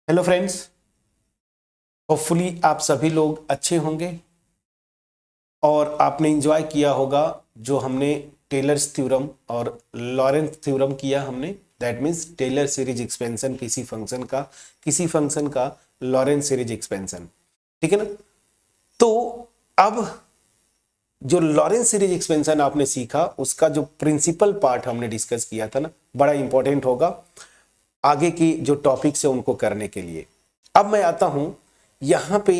Hello friends, hopefully आप सभी लोग अच्छे होंगे और आपने एंजॉय किया होगा जो हमने टेलर्स थ्योरम और लॉरेंथ थ्योरम किया हमने। That means Taylor series expansion किसी फंक्शन का लॉरेंथ सीरीज एक्सपेंशन। ठीक है ना। तो अब जो लॉरेंथ सीरीज एक्सपेंशन आपने सीखा उसका जो प्रिंसिपल पार्ट हमने डिस्कस किया था ना, बड़ा इंपॉर्टेंट होगा आगे की जो टॉपिक्स है उनको करने के लिए। अब मैं आता हूं यहां पे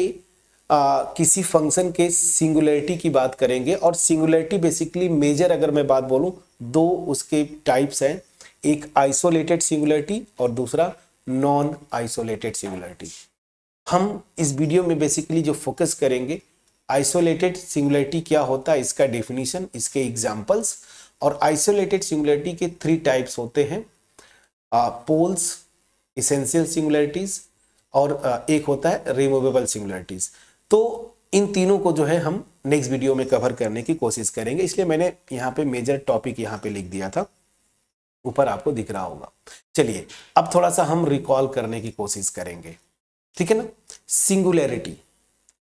किसी फंक्शन के सिंगुलरिटी की बात करेंगे और सिंगुलरिटी बेसिकली मेजर अगर मैं बात बोलूं दो उसके टाइप्स हैं, एक आइसोलेटेड सिंगुलरिटी और दूसरा नॉन आइसोलेटेड सिंगुलरिटी। हम इस वीडियो में बेसिकली जो फोकस करेंगे आइसोलेटेड सिंगुलरिटी क्या होता है, इसका डेफिनेशन, इसके एग्जांपल्स। और आइसोलेटेड सिंगुलरिटी के 3 टाइप्स होते हैं, पोल्स, इसेंशियल सिंगुलरिटीज और एक होता है रिमूवेबल सिंगुलरिटीज। तो इन तीनों को जो है हम नेक्स्ट वीडियो में कवर करने की कोशिश करेंगे, इसलिए मैंने यहाँ पे मेजर टॉपिक यहाँ पे लिख दिया था, ऊपर आपको दिख रहा होगा। चलिए अब थोड़ा सा हम रिकॉल करने की कोशिश करेंगे, ठीक है ना। सिंगुलरिटी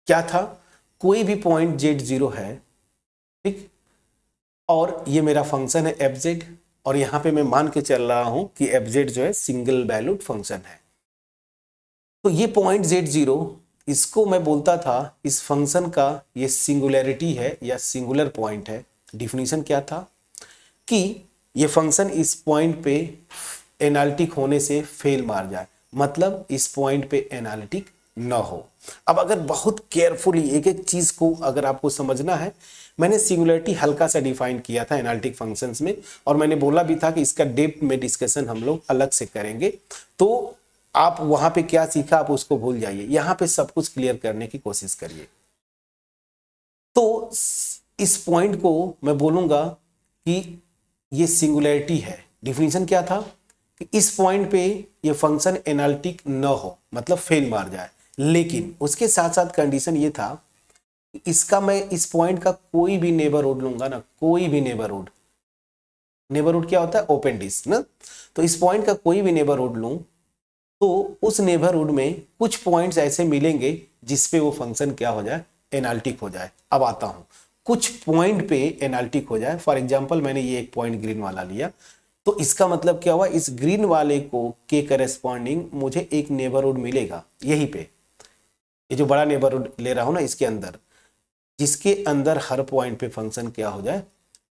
क्या था, कोई भी पॉइंट z0 है, ठीक, और ये मेरा फंक्शन है fz और यहां पे मैं मान के चल रहा हूं कि fz जो है सिंगल वैल्यूड फंक्शन है। तो ये पॉइंट z0 इसको मैं बोलता था इस फंक्शन का ये सिंगुलरिटी है या सिंगुलर पॉइंट है। डिफिनीशन क्या था कि ये फंक्शन इस पॉइंट पे एनालिटिक होने से फेल मार जाए, मतलब इस पॉइंट पे एनालिटिक न हो। अब अगर बहुत केयरफुली एक एक चीज को अगर आपको समझना है, मैंने सिंगुलरिटी हल्का सा डिफाइन किया था एनालिटिक फंक्शंस में और मैंने बोला भी था कि इसका डेप्थ में डिस्कशन हम लोग अलग से करेंगे। तो आप वहां पे क्या सीखा आप उसको भूल जाइए, यहां पे सब कुछ क्लियर करने की कोशिश करिए। तो इस पॉइंट को मैं बोलूंगा कि ये सिंगुलरिटी है। डिफिनीशन क्या था कि इस पॉइंट पे ये फंक्शन एनालिटिक न हो, मतलब फेल मार जाए, लेकिन उसके साथ साथ कंडीशन ये था कि इसका मैं इस पॉइंट का कोई भी नेबरहुड लूंगा ना, कोई भी नेबरहुड, नेबरहुड क्या होता है, ओपन डिस्क ना। तो इस पॉइंट का कोई भी नेबरहुड लूं तो उस नेबरहुड में कुछ पॉइंट्स ऐसे मिलेंगे जिसपे वो फंक्शन क्या हो जाए, एनालिटिक हो जाए। अब आता हूं, कुछ पॉइंट पे एनालिटिक हो जाए। फॉर एग्जांपल मैंने ये एक पॉइंट ग्रीन वाला लिया, तो इसका मतलब क्या हुआ, इस ग्रीन वाले को के करेस्पॉन्डिंग मुझे एक नेबरहुड मिलेगा यहीं पे, ये जो बड़ा नेबरहुड ले रहा हूं ना इसके अंदर, जिसके अंदर हर पॉइंट पे फंक्शन क्या हो जाए,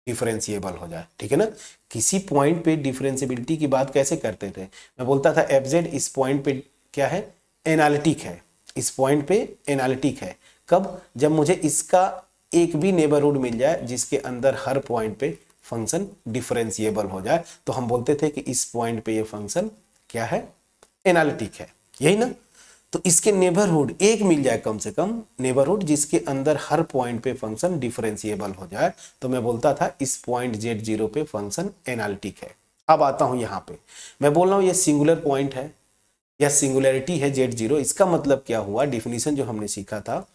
डिफरेंशिएबल हो जाए। ठीक है ना। किसी पॉइंट पे डिफरेंशिएबिलिटी की बात कैसे करते थे, मैं बोलता था fz इस पॉइंट पे क्या है, एनालिटिक है, इस पॉइंट पे एनालिटिक है। कब, जब मुझे इसका एक भी नेबरहुड मिल जाए जिसके अंदर हर पॉइंट पे फंक्शन डिफरेंशिएबल हो जाए, तो हम बोलते थे कि इस पॉइंट पे ये फंक्शन क्या है, एनालिटिक है, यही ना। तो इसके नेबरहुड एक मिल जाए, कम से कम नेबरहुड जिसके अंदर हर पॉइंट पे फंक्शन डिफरेंशिएबल हो जाए, तो मैं बोलता था इस पॉइंट z0 पे फंक्शन एनालिटिक है। अब आता हूं यहां पे, मैं बोल रहा हूं ये सिंगुलर पॉइंट है या सिंगुलरिटी है z0। इसका मतलब क्या हुआ, डिफिनीशन जो हमने सीखा था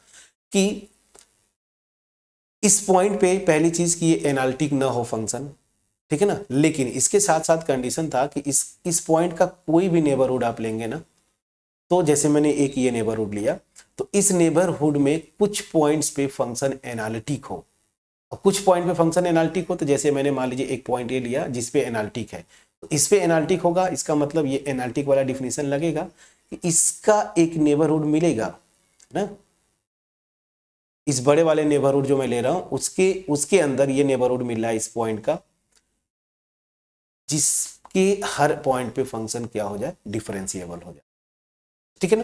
कि इस पॉइंट पे पहली चीज की ये एनालिटिक ना हो फंक्शन, ठीक है ना। लेकिन इसके साथ साथ कंडीशन था कि इस पॉइंट का कोई भी नेबरहुड आप लेंगे ना, तो जैसे मैंने एक ये नेबरहुड लिया, तो इस नेबरहुड में कुछ पॉइंट्स पे फंक्शन एनालिटिक हो और कुछ पॉइंट पे फंक्शन एनालिटिक हो। तो जैसे मैंने मान लीजिए एक पॉइंट ये लिया जिस पे एनालिटिक है, तो इस पे एनालिटिक होगा, इसका मतलब ये एनालिटिक वाला डिफिनीशन लगेगा कि इसका एक नेबरहुड मिलेगा ना, इस बड़े वाले नेबरहुड जो मैं ले रहा हूं उसके अंदर ये नेबरहुड मिल रहा है इस पॉइंट का, जिसके हर पॉइंट पे फंक्शन क्या हो जाए, डिफरेंशिएबल हो जाए। ठीक है ना।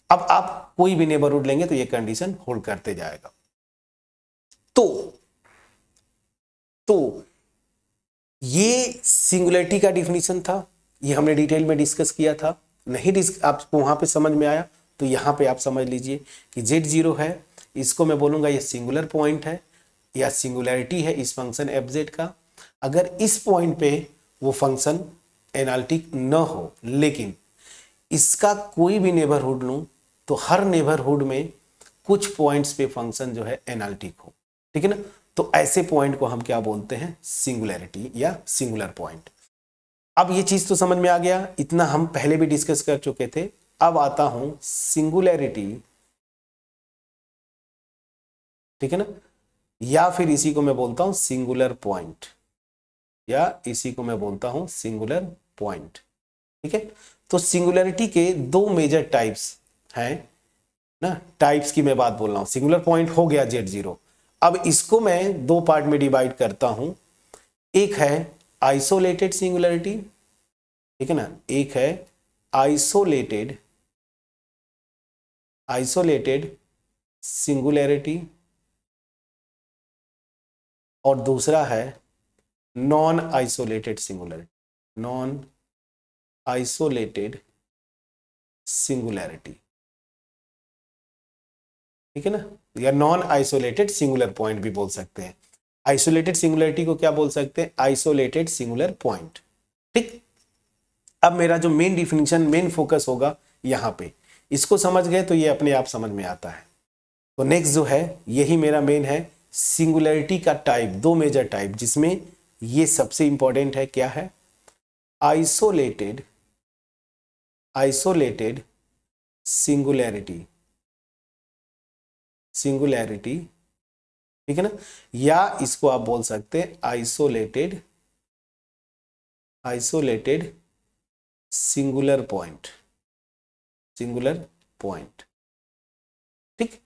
अब आप कोई भी नेबरहुड लेंगे तो ये कंडीशन होल्ड करते जाएगा। तो ये सिंगुलरिटी का डिफिनीशन था, ये हमने डिटेल में डिस्कस किया था। नहीं आपको वहां पे समझ में आया तो यहां पे आप समझ लीजिए कि z0 है, इसको मैं बोलूंगा ये सिंगुलर पॉइंट है या सिंगुलरिटी है इस फंक्शन fz का। अगर इस पॉइंट पे वो फंक्शन एनालिटिक न हो, लेकिन इसका कोई भी नेबरहुड लूं तो हर नेबरहुड में कुछ पॉइंट्स पे फंक्शन जो है एनालिटिक हो, ठीक है ना। तो ऐसे पॉइंट को हम क्या बोलते हैं, सिंगुलरिटी या सिंगुलर पॉइंट। अब ये चीज तो समझ में आ गया, इतना हम पहले भी डिस्कस कर चुके थे। अब आता हूं सिंगुलैरिटी, ठीक है ना, या फिर इसी को मैं बोलता हूं सिंगुलर पॉइंट, या इसी को मैं बोलता हूं सिंगुलर पॉइंट, ठीक है। तो सिंगुलैरिटी के दो मेजर टाइप्स हैं ना, टाइप्स की मैं बात बोल रहा हूं। सिंगुलर पॉइंट हो गया Z0, अब इसको मैं दो पार्ट में डिवाइड करता हूं। एक है आइसोलेटेड सिंगुलैरिटी, ठीक है ना, एक है आइसोलेटेड सिंगुलैरिटी, और दूसरा है non isolated singularity, non isolated singularity, ठीक है ना, या नॉन आइसोलेटेड सिंगुलर पॉइंट भी बोल सकते हैं। आइसोलेटेड सिंगुलैरिटी को क्या बोल सकते हैं, आइसोलेटेड सिंगुलर पॉइंट, ठीक। अब मेरा जो मेन डिफिनीशन, मेन फोकस होगा यहां पे, इसको समझ गए तो ये अपने आप समझ में आता है। तो नेक्स्ट जो है यही मेरा मेन है, सिंगुलैरिटी का टाइप, दो मेजर टाइप, जिसमें ये सबसे इंपॉर्टेंट है, क्या है, आइसोलेटेड सिंगुलैरिटी, ठीक है ना, या इसको आप बोल सकते हैं आइसोलेटेड सिंगुलर पॉइंट, ठीक।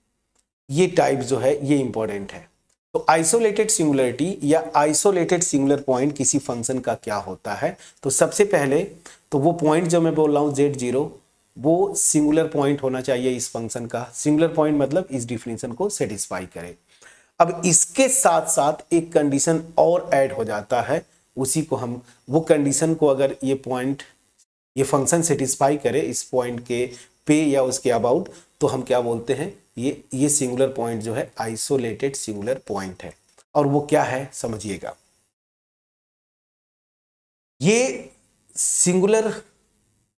ये टाइप जो है ये इंपॉर्टेंट है। तो आइसोलेटेड सिंगुलैरिटी या आइसोलेटेड सिंगुलर पॉइंट किसी फंक्शन का क्या होता है, तो सबसे पहले तो वो पॉइंट जो मैं बोल रहा हूं Z0, वो सिंगुलर पॉइंट होना चाहिए इस फंक्शन का। सिंगुलर पॉइंट मतलब इस डिफिनीशन को सेटिस्फाई करे। अब इसके साथ साथ एक कंडीशन और ऐड हो जाता है, उसी को हम, वो कंडीशन को अगर ये पॉइंट, ये फंक्शन सेटिस्फाई करे इस पॉइंट के पे या उसके अबाउट, तो हम क्या बोलते हैं, ये सिंगुलर पॉइंट जो है आइसोलेटेड सिंगुलर पॉइंट है। और वो क्या है समझिएगा, ये सिंगुलर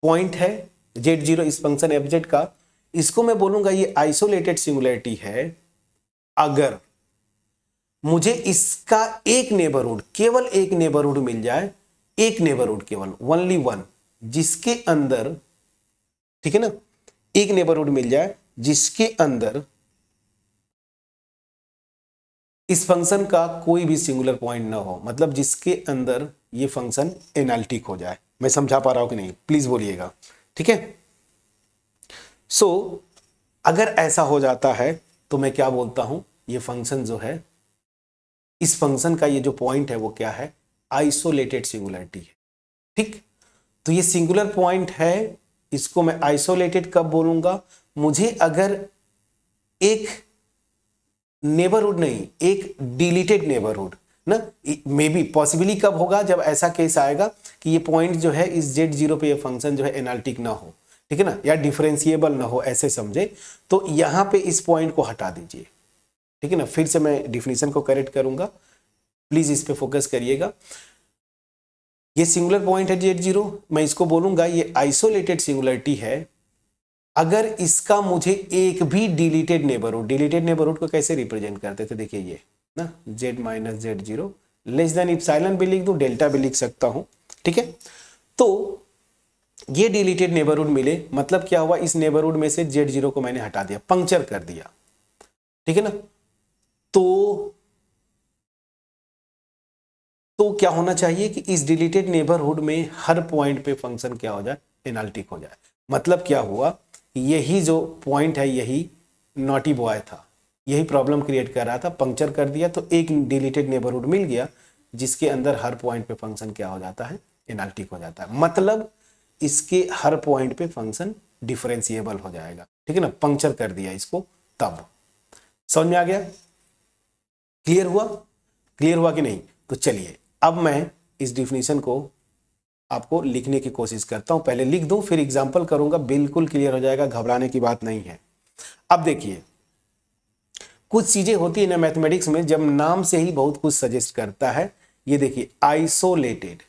पॉइंट है Z0 इस फंक्शन fz का, इसको मैं बोलूंगा ये आइसोलेटेड सिंगुलैरिटी है अगर मुझे इसका एक नेबरहुड, केवल एक नेबरहुड मिल जाए, एक नेबरहुड केवल, ओनली वन, जिसके अंदर, ठीक है ना, एक नेबरहुड मिल जाए जिसके अंदर इस फंक्शन का कोई भी सिंगुलर पॉइंट ना हो, मतलब जिसके अंदर ये फंक्शन एनालिटिक हो जाए। मैं समझा पा रहा हूं कि नहीं, प्लीज बोलिएगा, ठीक है। सो अगर ऐसा हो जाता है तो मैं क्या बोलता हूं, ये फंक्शन जो है, इस फंक्शन का ये जो पॉइंट है वो क्या है, आइसोलेटेड सिंगुलैरिटी है, ठीक। तो ये सिंगुलर पॉइंट है, इसको मैं आइसोलेटेड कब बोलूंगा, मुझे अगर एक नेबरहुड नहीं, एक डिलीटेड नेबरहुड ना, मे बी पॉसिबली कब होगा, जब ऐसा केस आएगा कि ये पॉइंट जो है इस Z0 पे ये फंक्शन जो है एनालिटिक ना हो, ठीक है ना, या डिफरेंशिएबल ना हो, ऐसे समझे। तो यहां पे इस पॉइंट को हटा दीजिए, ठीक है ना। फिर से मैं डिफिनीशन को करेक्ट करूंगा, प्लीज इस पे फोकस करिएगा। ये सिंगुलर पॉइंट है Z0, मैं इसको बोलूंगा ये आइसोलेटेड सिंगुलैरिटी है अगर इसका मुझे एक भी डिलीटेड नेबरहुड को कैसे रिप्रेजेंट करते थे, देखिए ये ना, Z minus Z0 less than epsilon भी लिख दूं, डेल्टा भी लिख सकता हूं, ठीक है। तो ये डिलीटेड नेबरहुड मिले, मतलब क्या हुआ, इस नेबरहुड में से Z0 को मैंने हटा दिया, पंक्चर कर दिया, ठीक है ना। तो क्या होना चाहिए कि इस डिलीटेड नेबरहुड में हर पॉइंट पे फंक्शन क्या हो जाए, एनालिटिक हो जाए। मतलब क्या हुआ, यही जो पॉइंट है यही नॉटी बॉय था, यही प्रॉब्लम क्रिएट कर रहा था, पंक्चर कर दिया, तो एक डिलीटेड नेबरहुड मिल गया जिसके अंदर हर पॉइंट पे फंक्शन क्या हो जाता है, एनालिटिक हो जाता है। मतलब इसके हर पॉइंट पे फंक्शन डिफरेंशिएबल हो जाएगा, ठीक है ना, पंक्चर कर दिया इसको। तब समझ में आ गया, क्लियर हुआ कि नहीं। तो चलिए अब मैं इस डिफिनीशन को आपको लिखने की कोशिश करता हूं, पहले लिख दूं फिर एग्जांपल करूंगा, बिल्कुल क्लियर हो जाएगा, घबराने की बात नहीं है। अब देखिए कुछ चीजें होती है ना मैथमेटिक्स में, जब नाम से ही बहुत कुछ सजेस्ट करता है। ये देखिए आइसोलेटेड,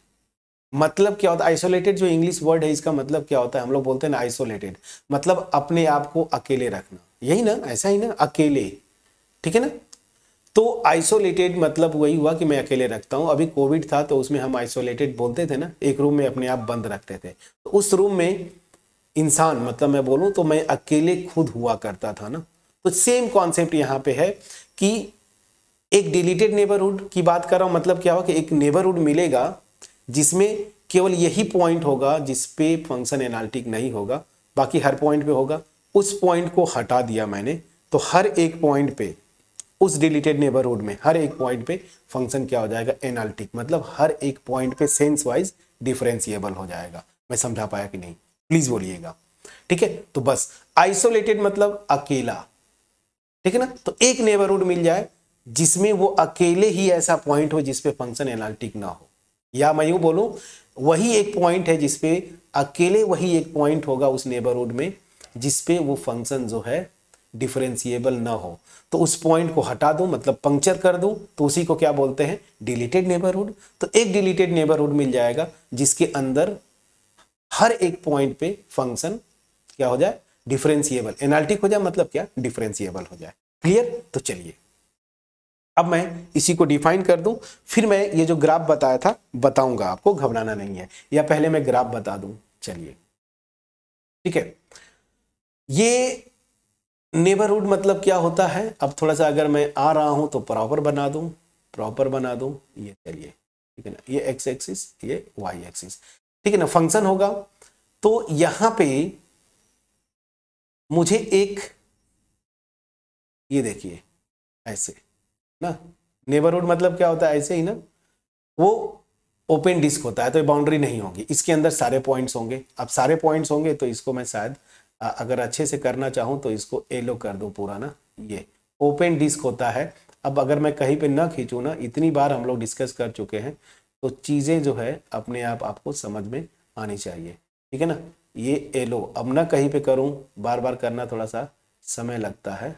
मतलब क्या होता है, आइसोलेटेड जो इंग्लिश वर्ड है इसका मतलब क्या होता है, हम लोग बोलते हैं ना आइसोलेटेड, मतलब अपने आप को अकेले रखना, यही ना, ऐसा ही ना, अकेले, ठीक है ना। तो आइसोलेटेड मतलब वही हुआ कि मैं अकेले रखता हूं। अभी कोविड था तो उसमें हम आइसोलेटेड बोलते थे ना, एक रूम में अपने आप बंद रखते थे। तो उस रूम में इंसान मतलब मैं बोलूं तो मैं अकेले खुद हुआ करता था ना। तो सेम कॉन्सेप्ट यहाँ पे है कि एक डिलीटेड नेबरहुड की बात कर रहा हूं, मतलब क्या होगा कि एक नेबरहुड मिलेगा जिसमें केवल यही पॉइंट होगा जिसपे फंक्शन एनालिटिक नहीं होगा, बाकी हर पॉइंट पे होगा। उस पॉइंट को हटा दिया मैंने, तो हर एक पॉइंट पे उस डिलीटेड नेबरहुड में हर एक पॉइंट पे फंक्शन क्या हो जाएगा, एनालिटिक, मतलब हर एक पॉइंट पे सेंस वाइज डिफरेंशिएबल हो जाएगा। मैं समझा पाया कि नहीं, प्लीज बोलिएगा। ठीक है, तो बस आइसोलेटेड मतलब अकेला, ठीक है ना। तो एक नेबरहुड मिल जाए जिसमें वो अकेले ही ऐसा पॉइंट हो जिसपे फंक्शन एनालिटिक ना हो, या मैं यूं बोलूं वही एक पॉइंट है जिसपे अकेले वही एक पॉइंट होगा उस नेबरहुड में जिसपे वो फंक्शन जो है डिफरेंशिएबल ना हो, तो उस पॉइंट को हटा दूं, मतलब पंक्चर कर दूं, तो उसी को क्या बोलते हैं, डिलीटेड नेबरहुड। तो एक डिलीटेड नेबरहुड मिल जाएगा जिसके अंदर हर एक पॉइंट पे फंक्शन क्या हो जाए, डिफरेंशिएबल, एनालिटिक हो जाए, मतलब क्या, डिफरेंशिएबल हो जाए। क्लियर। तो चलिए अब मैं इसी को डिफाइन कर दूं, फिर मैं ये जो ग्राफ बताया था बताऊंगा आपको, घबराना नहीं है, या पहले मैं ग्राफ बता दूं। चलिए ठीक है, ये नेबरहुड मतलब क्या होता है, अब थोड़ा सा अगर मैं आ रहा हूं तो प्रॉपर बना दूं, प्रॉपर बना दूं। ये चलिए ठीक है ना, ये एक्स एक्सिस, ये वाई एक्सिस, ठीक है ना, फंक्शन होगा। तो यहां पे मुझे एक, ये देखिए ऐसे ना, नेबरहुड मतलब क्या होता है, ऐसे ही ना, वो ओपन डिस्क होता है, तो ये बाउंड्री नहीं होगी, इसके अंदर सारे पॉइंट्स होंगे। अब सारे पॉइंट्स होंगे तो इसको मैं शायद अगर अच्छे से करना चाहूं तो इसको येलो कर दूं पूरा ना, ये ओपन डिस्क होता है। अब अगर मैं कहीं पे ना खींचूं ना, इतनी बार हम लोग डिस्कस कर चुके हैं, तो चीजें जो है अपने आप आपको समझ में आनी चाहिए, ठीक है ना। ये येलो अब ना कहीं पे करूं, बार बार करना थोड़ा सा समय लगता है,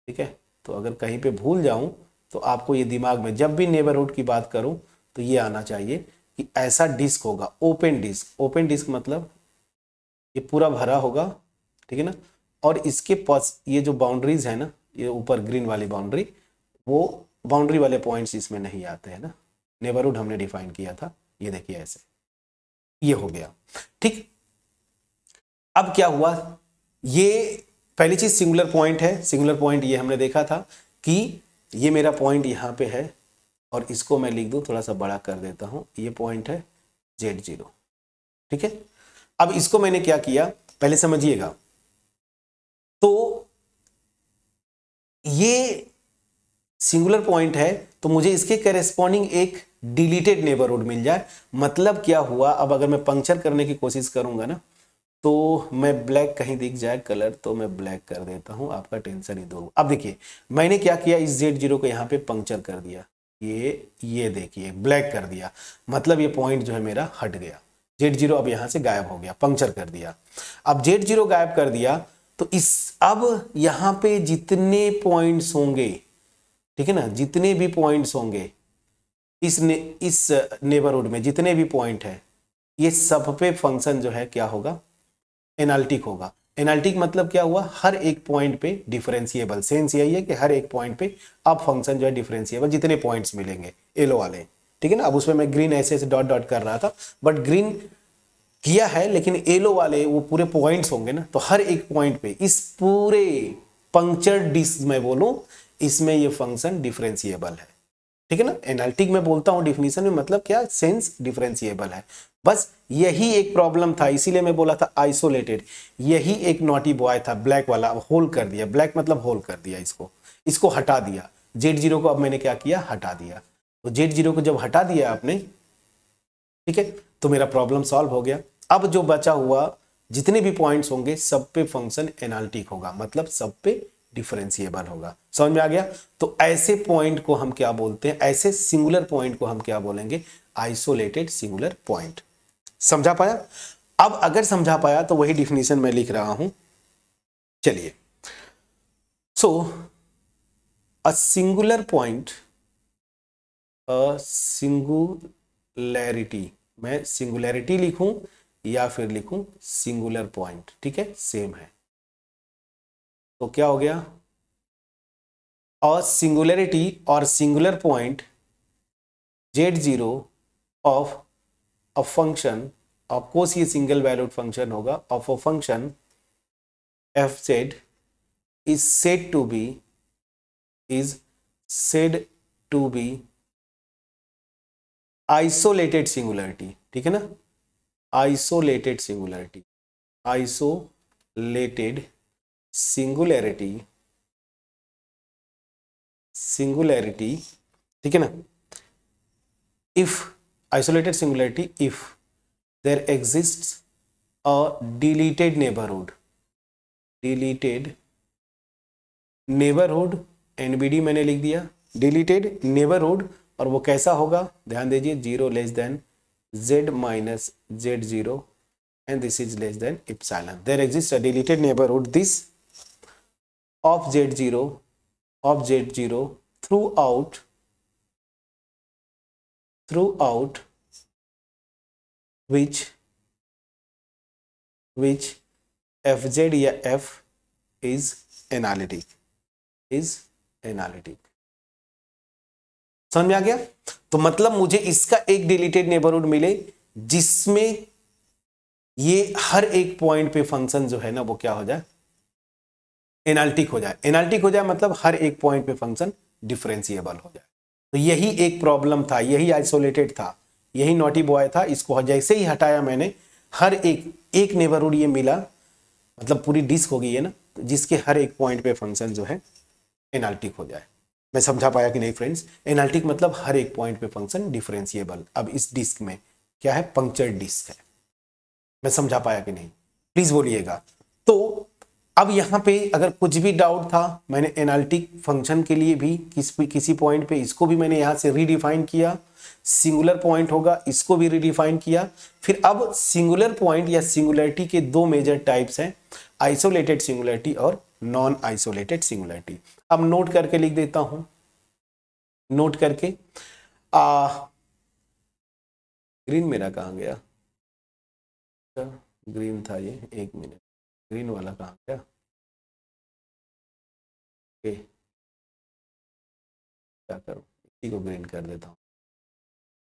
ठीक है। तो अगर कहीं पे भूल जाऊं तो आपको ये दिमाग में जब भी नेबरहुड की बात करूं तो ये आना चाहिए कि ऐसा डिस्क होगा, ओपन डिस्क। ओपन डिस्क मतलब ये पूरा भरा होगा, ठीक है ना, और इसके पास ये जो बाउंड्रीज है ना, ये ऊपर ग्रीन वाली बाउंड्री, वो बाउंड्री वाले पॉइंट्स इसमें नहीं आते हैं ना। नेबरहुड हमने डिफाइन किया था, ये देखिए ऐसे, ये हो गया ठीक। अब क्या हुआ, ये पहली चीज सिंगुलर पॉइंट है। सिंगुलर पॉइंट ये हमने देखा था कि ये मेरा पॉइंट यहां पे है, और इसको मैं लिख दूं, थोड़ा सा बड़ा कर देता हूं, ये पॉइंट है Z0, ठीक है। अब इसको मैंने क्या किया, पहले समझिएगा। तो ये सिंगुलर पॉइंट है, तो मुझे इसके करेस्पॉन्डिंग एक डिलीटेड नेबरहुड मिल जाए। मतलब क्या हुआ, अब अगर मैं पंक्चर करने की कोशिश करूंगा ना, तो मैं ब्लैक कहीं दिख जाए कलर, तो मैं ब्लैक कर देता हूं, आपका टेंशन ही दूर। अब देखिए मैंने क्या किया, इस Z0 को यहां पे पंक्चर कर दिया, ये देखिए ब्लैक कर दिया, मतलब ये पॉइंट जो है मेरा हट गया। Z0 अब यहां से गायब हो गया, पंक्चर कर दिया। अब Z0 गायब कर दिया, तो इस अब यहां पे जितने पॉइंट्स होंगे, ठीक है ना, जितने भी पॉइंट्स होंगे इस नेबरहुड में, जितने भी पॉइंट है, ये सब पे फंक्शन जो है क्या होगा, एनालिटिक होगा। एनालिटिक मतलब क्या हुआ, हर एक पॉइंट पे डिफरेंशिएबल। सेंस यही है कि हर एक पॉइंट पे अब फंक्शन जो है डिफरेंशिएबल, जितने पॉइंट्स मिलेंगे येलो वाले, ठीक है ना। अब उसमें मैं ग्रीन ऐसे ऐसे डॉट डॉट कर रहा था, बट ग्रीन किया है, लेकिन येलो वाले वो पूरे पॉइंट्स होंगे ना, तो हर एक पॉइंट पे इस पूरे पंक्चर डिस्क में बोलूं, इसमें ये फंक्शन डिफरेंशिएबल है, ठीक है ना। एनालिटिक में बोलता हूं डिफिनीशन में, मतलब क्या, सेंस डिफरेंशिएबल है। बस यही एक प्रॉब्लम था, इसीलिए मैं बोला था आइसोलेटेड। यही एक नॉटी बॉय था, ब्लैक वाला, होल कर दिया, ब्लैक मतलब होल कर दिया, इसको हटा दिया। Z0 को अब मैंने क्या किया, हटा दिया। तो Z0 को जब हटा दिया आपने, ठीक है, तो मेरा प्रॉब्लम सॉल्व हो गया। अब जो बचा हुआ जितने भी पॉइंट्स होंगे सब पे फंक्शन एनालिटिक होगा, मतलब सब पे डिफरेंशिएबल होगा। समझ में आ गया। तो ऐसे पॉइंट को हम क्या बोलते हैं, ऐसे सिंगुलर पॉइंट को हम क्या बोलेंगे, आइसोलेटेड सिंगुलर पॉइंट। समझा पाया। अब अगर समझा पाया तो वही डिफिनीशन मैं लिख रहा हूं, चलिए। So uh singular point, uh singularity, मैं सिंगुलैरिटी लिखूं या फिर लिखूं सिंगुलर पॉइंट, ठीक है, सेम है। तो क्या हो गया, और सिंगुलैरिटी और singular point Z0 of a function of course ये सिंगल वैल्यूड फंक्शन होगा, of a function F Z is said to be isolated singularity, ठीक है ना, आइसोलेटेड सिंगुलरिटी, आइसोलेटेड सिंगुलरिटी, ठीक है ना, if isolated singularity if there exists a deleted neighbourhood, NBD मैंने लिख दिया, डिलीटेड नेबरहुड, और वो कैसा होगा, ध्यान दीजिए, 0 less than z minus z0 and this is less than epsilon. There exists a deleted neighborhood this of z0 throughout which fz या f is analytic. समझ में आ गया? तो मतलब मुझे इसका एक डिलीटेड नेबरहुड मिले जिसमें ये हर एक पॉइंट पे फंक्शन जो है ना वो क्या हो जाए, एनालिटिक हो जाए। एनालिटिक हो जाए मतलब हर एक पॉइंट पे फंक्शन डिफरेंशिएबल हो जाए। तो यही एक प्रॉब्लम था, यही आइसोलेटेड था, यही नॉटी बॉय था। इसको जैसे ही हटाया मैंने, हर एक नेबरहुड ये मिला, मतलब पूरी डिस्क हो गई है ना, जिसके हर एक पॉइंट पे फंक्शन जो है एनालिटिक हो जाए। मैं समझा पाया कि नहीं फ्रेंड्स? एनालिटिक मतलब हर एक पॉइंट पे फंक्शन डिफरेंशिएबल। अब इस डिस्क में क्या है, पंक्चर्ड डिस्क है। मैं समझा पाया कि नहीं, प्लीज बोलिएगा। तो अब यहां पे अगर कुछ भी डाउट था, मैंने एनालिटिक फंक्शन के लिए भी किसी पॉइंट पे इसको भी मैंने यहां से रीडिफाइन किया, सिंगुलर पॉइंट होगा इसको भी रीडिफाइन किया। फिर अब सिंगुलर पॉइंट या सिंगुलरिटी के दो मेजर टाइप्स हैं, आइसोलेटेड सिंगुलरिटी और नॉन आइसोलेटेड सिंगुलरिटी। अब नोट करके लिख देता हूं, नोट करके। ग्रीन मेरा कहां गया? ग्रीन था ये, एक मिनट, ग्रीन वाला कहां गया? क्या करूं, इसी को ग्रीन कर देता हूं,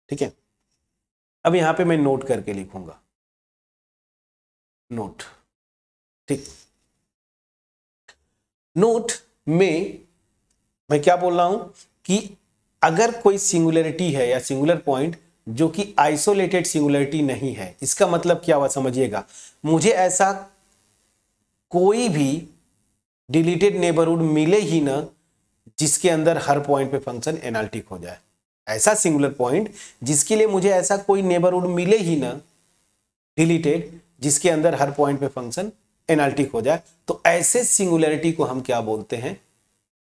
ठीक है। अब यहां पे मैं नोट करके लिखूंगा, नोट, ठीक। नोट में मैं क्या बोल रहा हूं कि अगर कोई सिंगुलरिटी है या सिंगुलर पॉइंट जो कि आइसोलेटेड सिंगुलरिटी नहीं है, इसका मतलब क्या हुआ समझिएगा। मुझे ऐसा कोई भी डिलीटेड नेबरहुड मिले ही ना जिसके अंदर हर पॉइंट पे फंक्शन एनालिटिक हो जाए। ऐसा सिंगुलर पॉइंट जिसके लिए मुझे ऐसा कोई नेबरहुड मिले ही ना डिलीटेड जिसके अंदर हर पॉइंट पे फंक्शन एनालिटिक हो जाए, तो ऐसे सिंगुलरिटी को हम क्या बोलते हैं,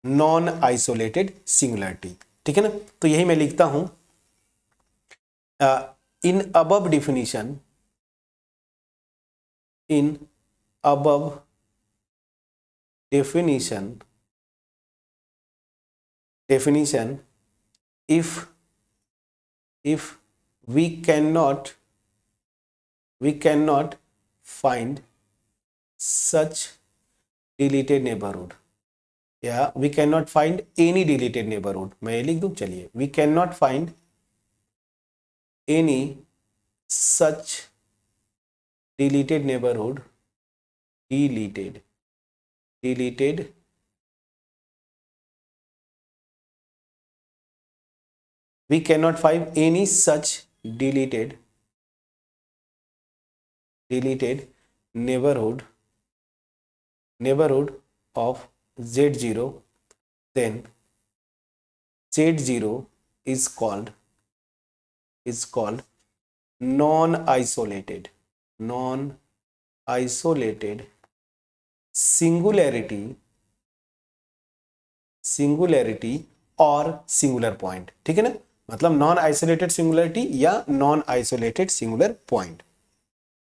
नॉन आइसोलेटेड सिंगुलरिटी, ठीक है ना। तो यही मैं लिखता हूं, in above definition if we cannot find such deleted neighborhood, या we cannot find any deleted neighborhood, मैं ये लिख दूं, चलिए, we cannot find any such deleted neighborhood, deleted we cannot find any such deleted neighborhood of z0, then z0 is called non-isolated singularity और singular point, ठीक है ना। मतलब नॉन आइसोलेटेड सिंगुलरिटी या नॉन आइसोलेटेड सिंगुलर पॉइंट,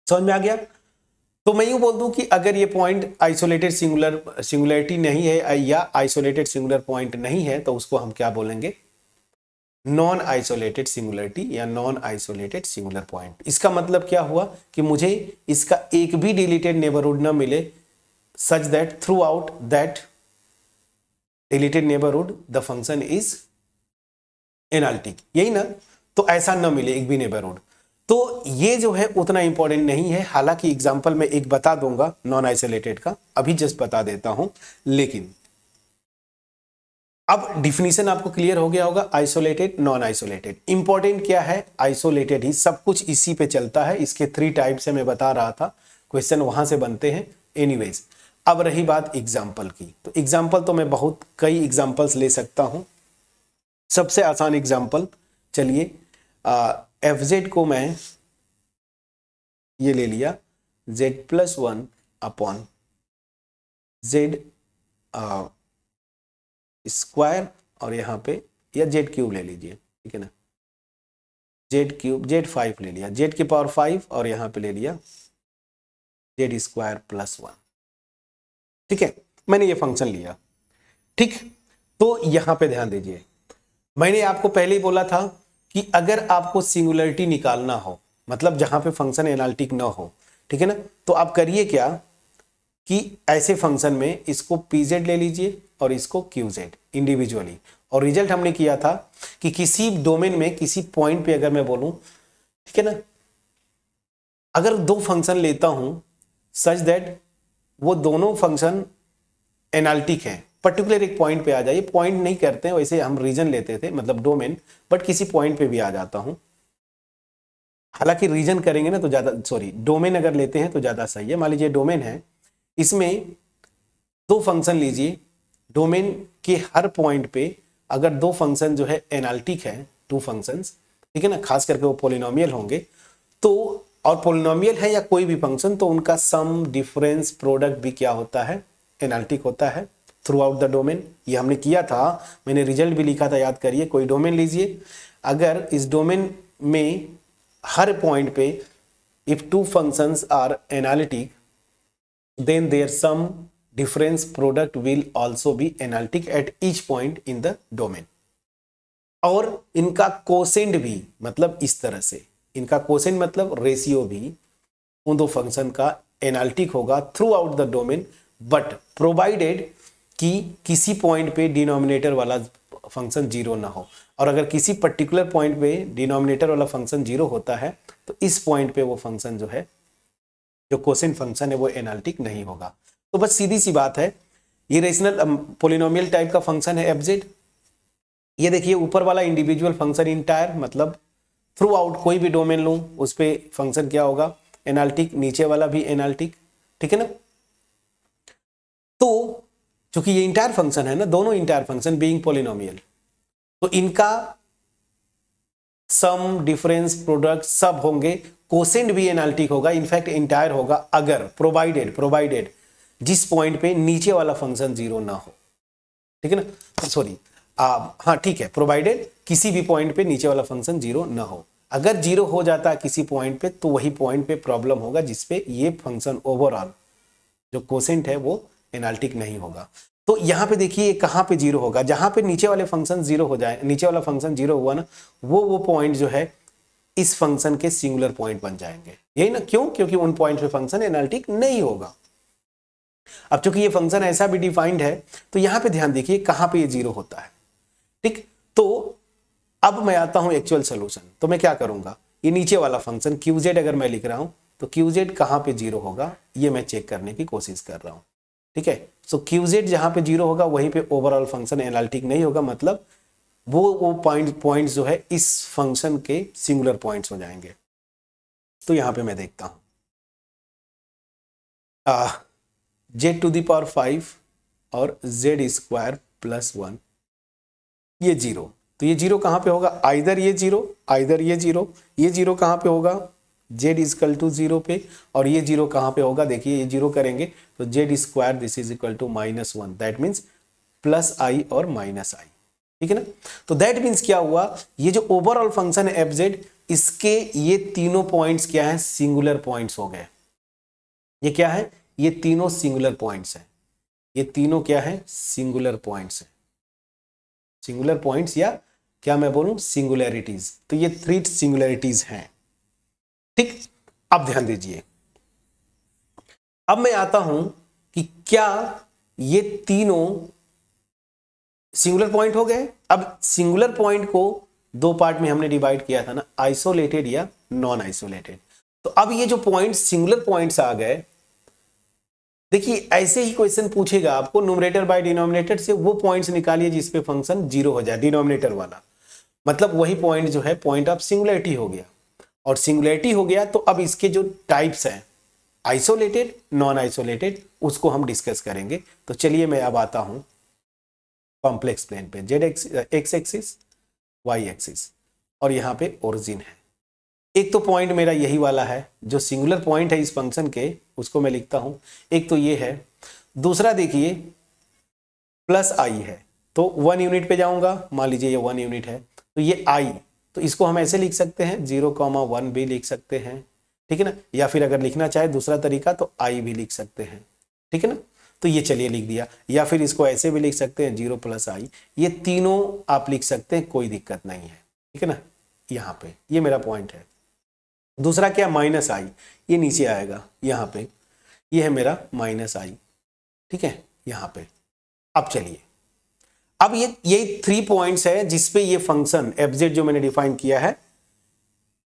समझ में आ गया। तो मैं यूं बोल दूं कि अगर ये पॉइंट आइसोलेटेड सिंगुलरिटी नहीं है या आइसोलेटेड सिंगुलर पॉइंट नहीं है, तो उसको हम क्या बोलेंगे, नॉन आइसोलेटेड सिंगुलरिटी या नॉन आइसोलेटेड सिंगुलर पॉइंट। इसका मतलब क्या हुआ कि मुझे इसका एक भी डिलीटेड नेबरहुड न मिले such that through out that deleted neighbourhood the function is analytic, यही ना। तो ऐसा न मिले एक भी नेबरहुड, तो ये जो है उतना इंपॉर्टेंट नहीं है, हालांकि एग्जांपल में एक बता दूंगा नॉन आइसोलेटेड का, अभी जस्ट बता देता हूं। लेकिन अब डिफिनीशन आपको क्लियर हो गया होगा, आइसोलेटेड नॉन आइसोलेटेड। इंपॉर्टेंट क्या है, आइसोलेटेड ही, सब कुछ इसी पे चलता है। इसके 3 टाइप से मैं बता रहा था, क्वेश्चन वहां से बनते हैं। एनीवेज, अब रही बात एग्जाम्पल की, तो एग्जाम्पल तो मैं बहुत कई एग्जाम्पल्स ले सकता हूं। सबसे आसान एग्जाम्पल चलिए, एफ को मैं ये ले लिया z+1 अपॉन z स्क्वायर, और यहाँ पे या z³ ले लीजिए, ठीक है ना, z5 ले लिया, z की पावर 5, और यहाँ पे ले लिया z²+1। ठीक है, मैंने ये फंक्शन लिया। ठीक, तो यहाँ पे ध्यान दीजिए, मैंने आपको पहले ही बोला था कि अगर आपको सिंगुलरिटी निकालना हो, मतलब जहां पे फंक्शन एनालिटिक ना हो, ठीक है ना, तो आप करिए क्या कि ऐसे फंक्शन में इसको pz ले लीजिए और इसको qz इंडिविजुअली, और रिजल्ट हमने किया था कि किसी डोमेन में किसी पॉइंट पे अगर मैं बोलूं, ठीक है ना, अगर 2 फंक्शन लेता हूं सच दैट वो दोनों फंक्शन एनालिटिक हैं, पर्टिकुलर एक पॉइंट पे आ जाइए, पॉइंट नहीं करते हैं वैसे, हम रीजन लेते थे, मतलब डोमेन, बट किसी पॉइंट पे भी आ जाता हूं, हालांकि रीजन करेंगे ना तो ज्यादा, सॉरी डोमेन अगर लेते हैं तो ज्यादा सही है। मान लीजिए डोमेन है, इसमें 2 फंक्शन लीजिए, डोमेन के हर पॉइंट पे अगर 2 फंक्शन जो है एनालिटिक है, 2 फंक्शंस, ठीक है ना, खास करके वो पोलिनोमियल होंगे, तो और पोलिनोमियल है या कोई भी फंक्शन, तो उनका सम डिफरेंस प्रोडक्ट भी क्या होता है, एनालिटिक होता है थ्रू आउट द डोमेन। ये हमने किया था, मैंने रिजल्ट भी लिखा था, याद करिए। कोई डोमेन लीजिए, अगर इस डोमेन में हर पॉइंट पे if 2 functions are analytic, then their sum difference product will also be analytic at each point in the domain। और इनका कोसेंट भी, मतलब इस तरह से, इनका कोसेंट मतलब रेशियो भी उन 2 फंक्शन का एनालिटिक होगा through out the domain, but provided कि किसी पॉइंट पे डिनोमिनेटर वाला फंक्शन 0 ना हो। और अगर किसी पर्टिकुलर पॉइंट पे डिनोमिनेटर वाला फंक्शन 0 होता है, तो इस पॉइंट पे वो फंक्शन जो है, जो कोसेंट फंक्शन है, वो एनालिटिक नहीं होगा। तो बस सीधी सी बात है, ये रेशनल पोलिनोमियल टाइप का फंक्शन है एफ। ये देखिए ऊपर वाला इंडिविजुअल फंक्शन इंटायर, मतलब थ्रू आउट कोई भी डोमेन लूं उस पे फंक्शन क्या होगा, एनालिटिक, नीचे वाला भी एनालिटिक, ठीक है ना। तो चूंकि ये इंटायर फंक्शन है ना, दोनों इंटायर फंक्शन बीइंग पोलिनोमियल, तो इनका सम डिफरेंस प्रोडक्ट सब होंगे, कोसेंट भी एनालिटिक होगा, इनफैक्ट इंटायर होगा, अगर प्रोवाइडेड जिस पॉइंट पे नीचे वाला फंक्शन 0 ना हो, ठीक है ना, सॉरी हाँ ठीक है, प्रोवाइडेड किसी भी पॉइंट पे नीचे वाला फंक्शन 0 ना हो। अगर 0 हो जाता है किसी पॉइंट पे, तो वही पॉइंट पे प्रॉब्लम होगा जिसपे ये फंक्शन ओवरऑल जो कोसेंट है वो एनालिटिक नहीं होगा। तो यहाँ पे देखिए कहाँ पे 0 होगा, जहां पे नीचे वाले फंक्शन 0 हो जाए, नीचे वाला फंक्शन 0 हुआ ना, वो पॉइंट जो है इस फंक्शन के सिंगुलर पॉइंट बन जाएंगे, यही ना, क्यों, क्योंकि उन पॉइंट पे फंक्शन एनालिटिक नहीं होगा। अब चूंकि ये फंक्शन ऐसा भी डिफाइंड है, तो यहां पे ध्यान देखिए कहां पे ये 0 होता है। ठीक, तो अब मैं आता हूं एक्चुअल सोल्यूशन। तो मैं क्या करूंगा, ये नीचे वाला फंक्शन qz अगर मैं लिख रहा हूं, तो qz कहां पे 0 होगा ये मैं चेक करने की कोशिश कर रहा हूं। ठीक है, सो qz जहां पे 0 होगा वहीं पे ओवरऑल फंक्शन एनालिटिक नहीं होगा, मतलब वो पॉइंट्स जो है इस फंक्शन के सिंगुलर पॉइंट्स हो जाएंगे। तो यहां पे मैं देखता हूं z⁵ और z²+1 ये 0, तो ये 0 कहां पे होगा, आइदर ये 0 ये 0 कहां पे होगा, z=0 पे, और ये 0 कहां पे होगा, देखिए ये 0 करेंगे तो z² this is equal to -1, that means +i और -i, ठीक है ना। तो दैट मीन्स क्या हुआ, ये जो ओवरऑल फंक्शन है f(z), इसके ये तीनों पॉइंट्स क्या है, सिंगुलर पॉइंट्स हो गए। ये क्या है, ये तीनों सिंगुलर पॉइंट्स हैं, ये तीनों क्या है, सिंगुलर पॉइंट्स हैं, सिंगुलर पॉइंट्स या क्या मैं बोलूं सिंगुलैरिटीज। तो ये 3 सिंगुलैरिटीज हैं। ठीक, अब ध्यान दीजिए, अब मैं आता हूं कि क्या ये तीनों सिंगुलर पॉइंट हो गए। अब सिंगुलर पॉइंट को दो पार्ट में हमने डिवाइड किया था ना, आइसोलेटेड या नॉन आइसोलेटेड। तो अब ये जो पॉइंट सिंगुलर पॉइंट्स आ गए, देखिए ऐसे ही क्वेश्चन पूछेगा आपको न्यूमरेटर बाय डिनोमिनेटर से वो पॉइंट्स निकालिए जिसपे फंक्शन 0 हो जाए, डिनोमिनेटर वाला, मतलब वही पॉइंट जो है पॉइंट ऑफ सिंगुलरिटी हो गया। और सिंगुलरिटी हो गया तो अब इसके जो टाइप्स हैं आइसोलेटेड नॉन आइसोलेटेड उसको हम डिस्कस करेंगे। तो चलिए मैं अब आता हूं कॉम्प्लेक्स प्लेन पे, Z X axis Y axis और यहाँ पे ओरिजिन है। एक तो पॉइंट मेरा यही वाला है जो सिंगुलर पॉइंट है इस फंक्शन के, उसको मैं लिखता हूं, एक तो ये है। दूसरा देखिए प्लस आई है तो 1 यूनिट पे जाऊंगा, मान लीजिए ये 1 यूनिट है तो ये आई, तो इसको हम ऐसे लिख सकते हैं 0,1 भी लिख सकते हैं, ठीक है ना, या फिर अगर लिखना चाहे दूसरा तरीका तो आई भी लिख सकते हैं, ठीक है ना। तो ये चलिए लिख दिया, या फिर इसको ऐसे भी लिख सकते हैं 0 + i, ये तीनों आप लिख सकते हैं, कोई दिक्कत नहीं है, ठीक है ना। यहाँ पे ये मेरा पॉइंट है। दूसरा क्या, -i, ये नीचे आएगा यहाँ पे, ये है मेरा -i, ठीक है यहाँ पे। अब चलिए, अब ये 3 पॉइंट्स है जिसपे ये फंक्शन fz जो मैंने डिफाइन किया है,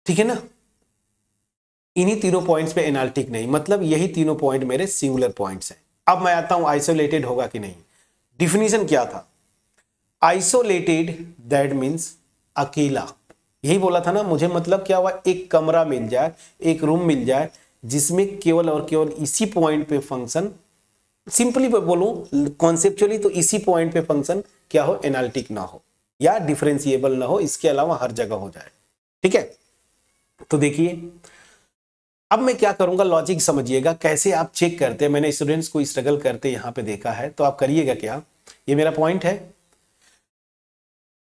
ठीक है ना, इन्हीं तीनों पॉइंट्स पे एनालिटिक नहीं, मतलब यही तीनों पॉइंट मेरे सिंगुलर पॉइंट्स हैं। अब मैं आता हूं आइसोलेटेड होगा कि नहीं। डिफिनीशन क्या था, आइसोलेटेड दैट मीन्स अकेला, यही बोला था ना मुझे, मतलब क्या हुआ, एक कमरा मिल जाए, एक रूम मिल जाए जिसमें केवल और केवल इसी पॉइंट पे फंक्शन, सिंपली बोलूं कॉन्सेप्चुअली तो इसी पॉइंट पे फंक्शन क्या हो, एनालिटिक ना हो या डिफरेंशिएबल ना हो, इसके अलावा हर जगह हो जाए, ठीक है। तो देखिए अब मैं क्या करूंगा, लॉजिक समझिएगा कैसे आप चेक करते हैं। मैंने स्टूडेंट्स को स्ट्रगल करते यहां पे देखा है, तो आप करिएगा क्या, ये मेरा पॉइंट है,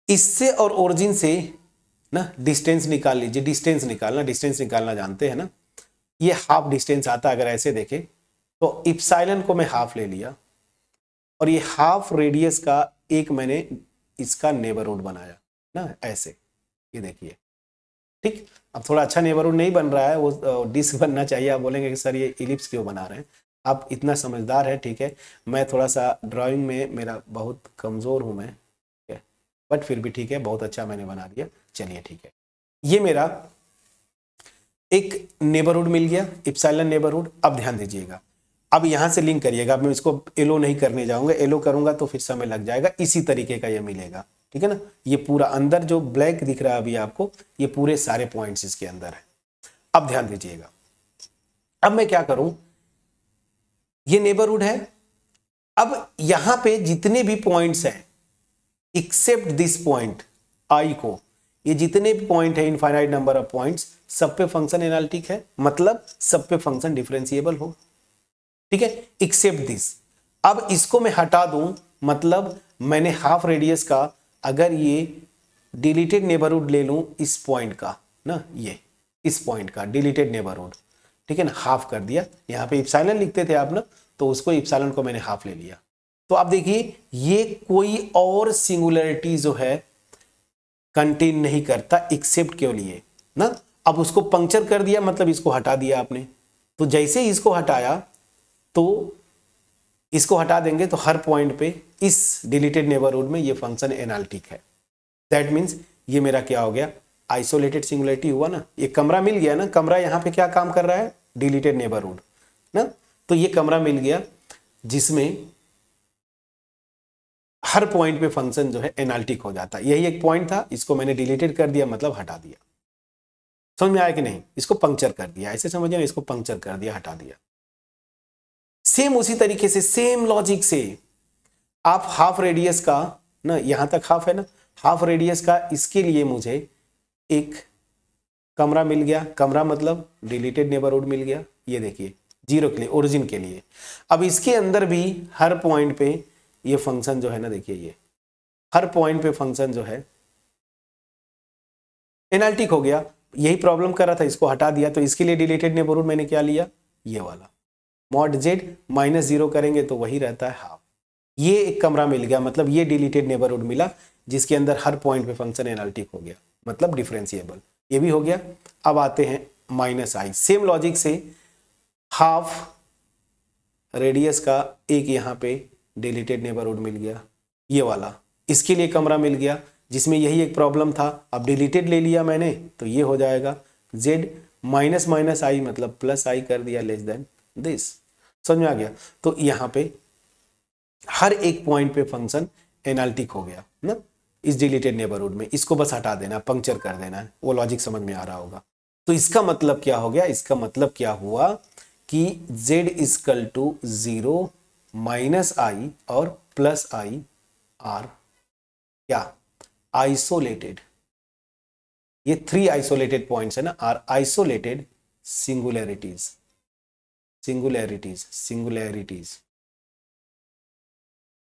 इससे और ओरिजिन से ना डिस्टेंस निकाल लीजिए, डिस्टेंस निकालना जानते हैं ना, ये हाफ डिस्टेंस आता है। अगर ऐसे देखें तो इप्सिलॉन को मैं हाफ ले लिया और ये हाफ रेडियस का एक मैंने इसका नेबरहुड बनाया ना, ऐसे, ये देखिए, ठीक। अब थोड़ा अच्छा नेबरहुड नहीं बन रहा है, वो डिस्क बनना चाहिए। आप बोलेंगे कि सर ये इलिप्स क्यों बना रहे हैं, आप इतना समझदार है, ठीक है। मैं थोड़ा सा ड्राइंग में मेरा बहुत कमज़ोर हूँ मैं, ठीक है, बट फिर भी ठीक है, बहुत अच्छा मैंने बना दिया, चलिए ठीक है। ये मेरा एक नेबरहुड मिल गया, इप्सिलॉन नेबरहुड। अब ध्यान दीजिएगा, अब यहां से लिंक करिएगा, अब मैं इसको एलो नहीं करने जाऊंगा, एलो करूंगा तो फिर समय लग जाएगा, इसी तरीके का ये मिलेगा, ठीक है ना। ये पूरा अंदर जो ब्लैक दिख रहा है अभी आपको, ये पूरे सारे पॉइंट्स इसके अंदर है। अब ध्यान दीजिएगा, अब मैं क्या करूं, ये नेबरहुड है, अब यहां पे जितने भी पॉइंट्स हैं एक्सेप्ट दिस पॉइंट आई को, ये जितने भी पॉइंट है इनफाइनाइट नंबर ऑफ पॉइंट्स, सब पे फंक्शन एनालिटिक है, मतलब सब पे फंक्शन डिफरेंशिएबल हो, ठीक है, एक्सेप्ट दिस। अब इसको मैं हटा दूं, मतलब मैंने हाफ रेडियस का अगर ये डिलीटेड नेबरहुड ले लूं इस पॉइंट का ना, ये इस पॉइंट का डिलीटेड नेबरहुड, ठीक है ना, हाफ कर दिया। यहां पे इप्सिलॉन लिखते थे आप ना, तो उसको इप्सिलॉन को मैंने हाफ ले लिया। तो आप देखिए ये कोई और सिंगुलरिटी जो है कंटेन नहीं करता एक्सेप्ट केवल ये ना। अब उसको पंक्चर कर दिया, मतलब इसको हटा दिया आपने, तो जैसे ही इसको हटाया तो इसको हटा देंगे तो हर पॉइंट पे इस डिलीटेड नेबरहुड में ये फंक्शन एनालिटिक है। दैट मीन्स ये मेरा क्या हो गया, आइसोलेटेड सिंगुलरिटी हुआ ना, ये कमरा मिल गया ना, कमरा यहाँ पे क्या काम कर रहा है, डिलीटेड नेबरहुड ना, तो ये कमरा मिल गया जिसमें हर पॉइंट पे फंक्शन जो है एनालिटिक हो जाता है। यही एक पॉइंट था, इसको मैंने डिलीटेड कर दिया, मतलब हटा दिया। समझ में आया कि नहीं, इसको पंक्चर कर दिया, ऐसे समझिए, इसको पंक्चर कर दिया, हटा दिया। सेम उसी तरीके से, सेम लॉजिक से आप हाफ रेडियस का ना, यहां तक हाफ है ना, हाफ रेडियस का इसके लिए मुझे एक कमरा मिल गया, कमरा मतलब डिलीटेड नेबरहुड मिल गया, ये देखिए 0 के लिए, ओरिजिन के लिए। अब इसके अंदर भी हर पॉइंट पे ये फंक्शन जो है ना, देखिए ये हर पॉइंट पे फंक्शन जो है एनालिटिक हो गया। यही प्रॉब्लम कर रहा था, इसको हटा दिया, तो इसके लिए डिलीटेड नेबरहुड मैंने क्या लिया, ये वाला मॉड z -0 करेंगे तो वही रहता है हाफ। ये एक कमरा मिल गया, मतलब ये डिलीटेड नेबरहुड मिला जिसके अंदर हर पॉइंट पे फंक्शन एनालिटिक हो गया, मतलब डिफरेंशिएबल, ये भी हो गया। अब आते हैं -i, सेम लॉजिक से हाफ रेडियस का एक यहाँ पे डिलीटेड नेबरहुड मिल गया, ये वाला, इसके लिए कमरा मिल गया जिसमें यही एक प्रॉब्लम था। अब डिलीटेड ले लिया मैंने तो ये हो जाएगा z माइनस माइनस आई मतलब प्लस आई कर दिया लेस देन दिस। समझ में आ गया। तो यहाँ पे हर एक पॉइंट पे फंक्शन एनालिटिक हो गया ना इस डिलीटेड नेबरहुड में। इसको बस हटा देना, पंक्चर कर देना है। वो लॉजिक समझ में आ रहा होगा। तो इसका मतलब क्या हो गया, इसका मतलब क्या हुआ कि z इजकल टू 0 माइनस आई और प्लस आई आर क्या आइसोलेटेड। ये 3 आइसोलेटेड पॉइंट्स है ना, आर आइसोलेटेड सिंगुलैरिटीज। सिंगुलैरिटीज